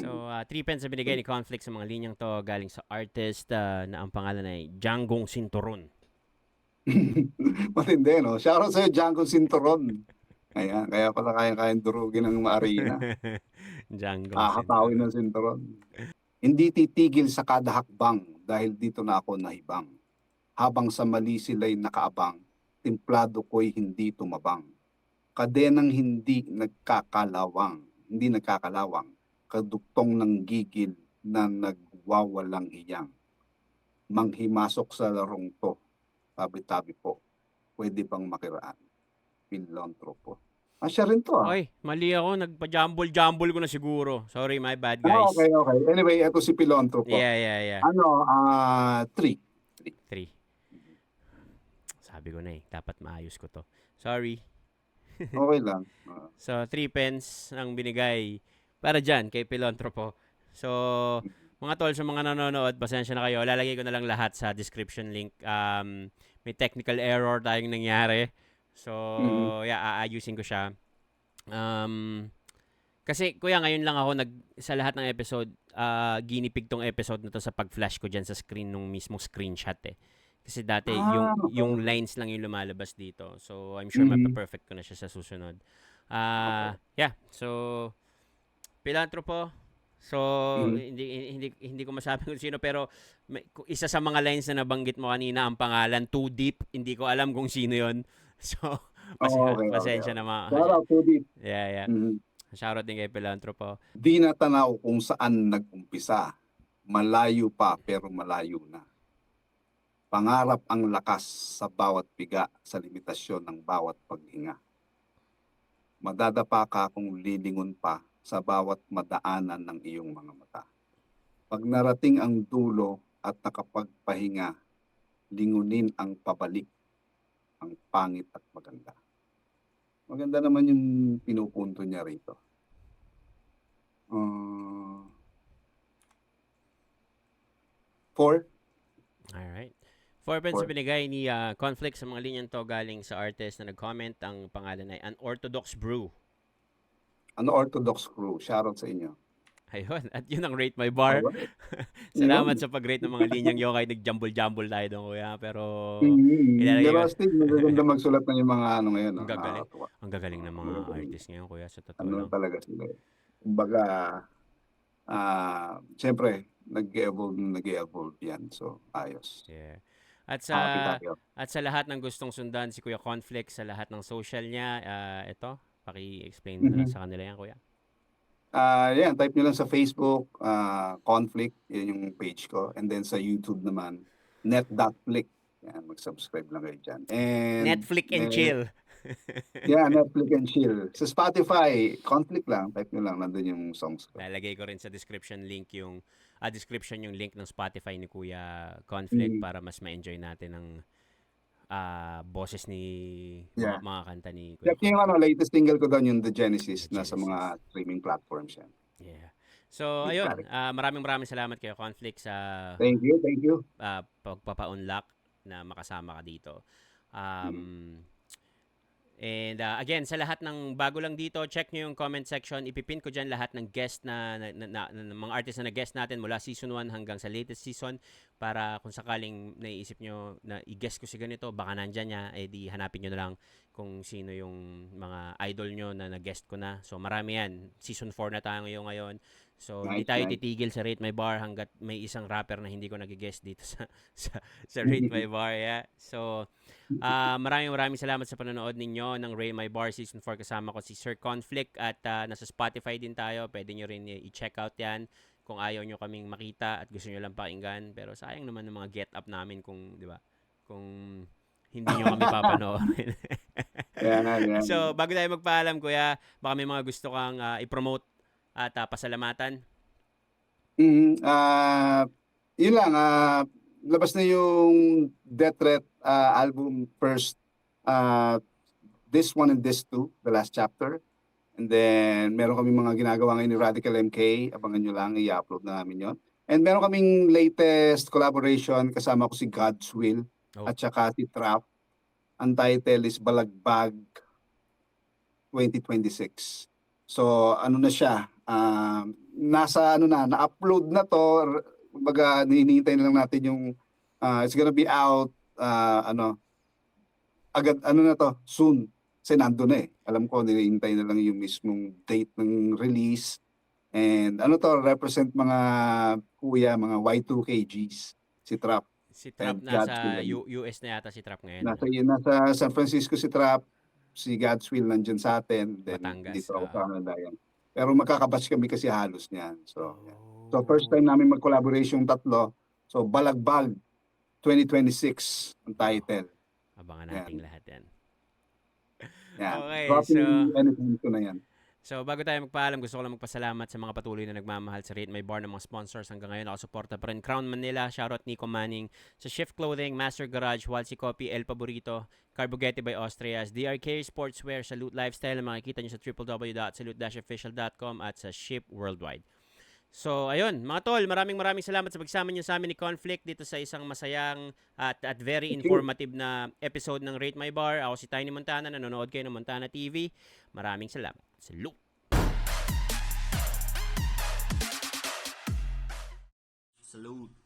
So, 3 pence na binigay ni Conflict sa mga linyang to galing sa artist na ang pangalan ay Django Cinturon. Matindi, no? Shoutout sa'yo, Django Cinturon. Ayan, kaya pala kayang durugin ng arena. Django Hatawin ng Cinturon. Hindi titigil sa kada hakbang dahil dito na ako nahibang. Habang sa mali sila'y nakaabang, timplado ko'y hindi tumabang. Kadenang hindi nagkakalawang, kaduktong ng gigil na nagwawalang hiyang. Manghimasok sa larong to, tabi-tabi po, pwede bang makiraan. Pilontropo. Siya rin to Oy, mali ako. Nagpa-jumble ko na siguro. Sorry, my bad, guys. Okay. Anyway, ito si Pilontropo. Yeah. 3. 3. Sabi ko na dapat maayos ko to. Sorry. Okay lang. So, 3 pence ang binigay para dyan kay Pilontropo. So, mga tol, sa mga nanonood, pasensya na kayo. Lalagay ko na lang lahat sa description link. May technical error tayong nangyari. So, aayusin ko siya. Kasi, kuya, ngayon lang ako sa lahat ng episode, ginipig tong episode na to sa pag-flash ko dyan sa screen nung mismong screenshot eh. Kasi dati, yung lines lang yung lumalabas dito. So, I'm sure mapaperfect ko na siya sa susunod. So, Pilontropo. So, hindi ko masabi kung sino, pero isa sa mga lines na nabanggit mo kanina, ang pangalan, Too Deep. Hindi ko alam kung sino yon. So, Okay, pasensya okay. na mga Shout out to the Yeah. Mhm. Shoutout din kay Pilantropo. Di natanaw kung saan nag-umpisa. Malayo pa pero malayo na. Pangarap ang lakas sa bawat piga sa limitasyon ng bawat paghinga. Madadapa ka kung lilingon pa sa bawat madaanan ng iyong mga mata. Pag narating ang dulo at nakapagpahinga, lingunin ang pabalik, ang pangit at maganda. Maganda naman yung pinupunto niya rito. Uh, 4. Alright. 4 points Four. na binigay ni Conflict sa mga linyang to galing sa artist na nag-comment. Ang pangalan ay Unorthodox Brew. Orthodox crew. Shoutout sa inyo. Ayun. At yun ang Rate My Bar. Alright. Salamat Yun. sa pag-rate ng mga linyang yokai. Nag-jumble-jumble tayo doon, kuya. Pero, Ni ilalagay ko. Rusty, magaganda magsulat ng yung mga ano ngayon. Ang gagaling. Nakakatuwa. Ang gagaling ng mga Magagaling. artist ngayon, kuya. Sa totoo Ano lang. talaga sila. Kumbaga, siyempre, nag-evolve yan. So, ayos. Yeah. At Happy sa tayo. at sa lahat ng gustong sundan si Kuya Conflict sa lahat ng social niya, ito, paki-explain mo na lang sa kanila yan, kuya. Yan, type nyo lang sa Facebook, Conflict, yan yung page ko. And then sa YouTube naman, net.flick. Yan, mag-subscribe lang kayo dyan. And, Netflix and chill. Yeah, Netflix and chill. Sa Spotify, Conflict lang. Type nyo lang, nandun yung songs ko. Lalagay ko rin sa description yung link ng Spotify ni Kuya Conflict para mas ma-enjoy natin ang boses ni Yeah. mga kanta ni Kuya Check yung latest single ko doon, yung The Genesis, The na sa Genesis. mga streaming platforms yan. Yeah. So, Big ayun. product. Maraming salamat kayo, Conflict, sa Thank you. pagpapa-unlock na makasama ka dito. And again, sa lahat ng bago lang dito, check nyo yung comment section. Ipipin ko dyan lahat ng guest na mga artist na nag-guest natin mula season 1 hanggang sa latest season para kung sakaling naiisip nyo na i-guest ko si ganito, baka nandyan niya, di hanapin nyo na lang kung sino yung mga idol nyo na nag-guest ko na. So marami yan. Season 4 na tayo ngayon. So hindi Nice, tayo nice. titigil sa Rate My Bar hanggat may isang rapper na hindi ko nag-guest dito sa Rate My Bar. Yeah. So maraming salamat sa panonood ninyo ng Rate My Bar Season 4. Kasama ko si Sir Conflict at nasa Spotify din tayo. Pwede nyo rin i-check out yan kung ayaw nyo kaming makita at gusto nyo lang pakinggan. Pero sayang naman ng mga get up namin kung, di ba, kung hindi nyo kami papanoorin. Yeah. So, bago tayo magpaalam, kuya, baka may mga gusto kang i-promote at pasalamatan. Yun lang, labas na yung Death Threat album first, this one and this two, the last chapter. And then, meron kami mga ginagawa ngayon ni Radical MK, abangan nyo lang, i-upload na namin yon. And meron kaming latest collaboration, kasama ko si God's Will, at saka si Trap. Ang title is Balagbag 2026. So, ano na siya, na-upload na to, kumbaga hinihintay na lang natin yung, it's gonna be out, soon. Kasi nandun na eh. Alam ko, hinihintay na lang yung mismong date ng release. And represent mga kuya, mga Y2KGs, si Trap. Si Trap And nasa God's US na yata si Trap ngayon. Nasa San Francisco si Trap, si God's Will nandyan sa atin, then Batangas, dito ako sa Canada yan. Pero magkakabatch kami kasi halos niyan. So first time namin mag-collaboration tatlo. So Balagbag 2026 ang title. Abangan natin lahat yan. Yan. Okay, Dropping anything ko na yan. So, bago tayo magpaalam, gusto ko lang magpasalamat sa mga patuloy na nagmamahal sa Rate My Bar ng mga sponsors. Hanggang ngayon, nakasuporta pa rin. Crown Manila, shoutout Nico Manning. Sa Shift Clothing, Master Garage, Walsy Coffee, El Paborito, Carbogetti by Austrias, DRK Sportswear, Salute Lifestyle. Makikita nyo sa www.salute-official.com at sa Ship Worldwide. So, ayun, mga tol, maraming salamat sa pagsama nyo sa amin ni Conflict dito sa isang masayang at very informative na episode ng Rate My Bar. Ako si Tiny Montana, nanonood kayo ng Montana TV. Maraming salamat. Salute! Salute.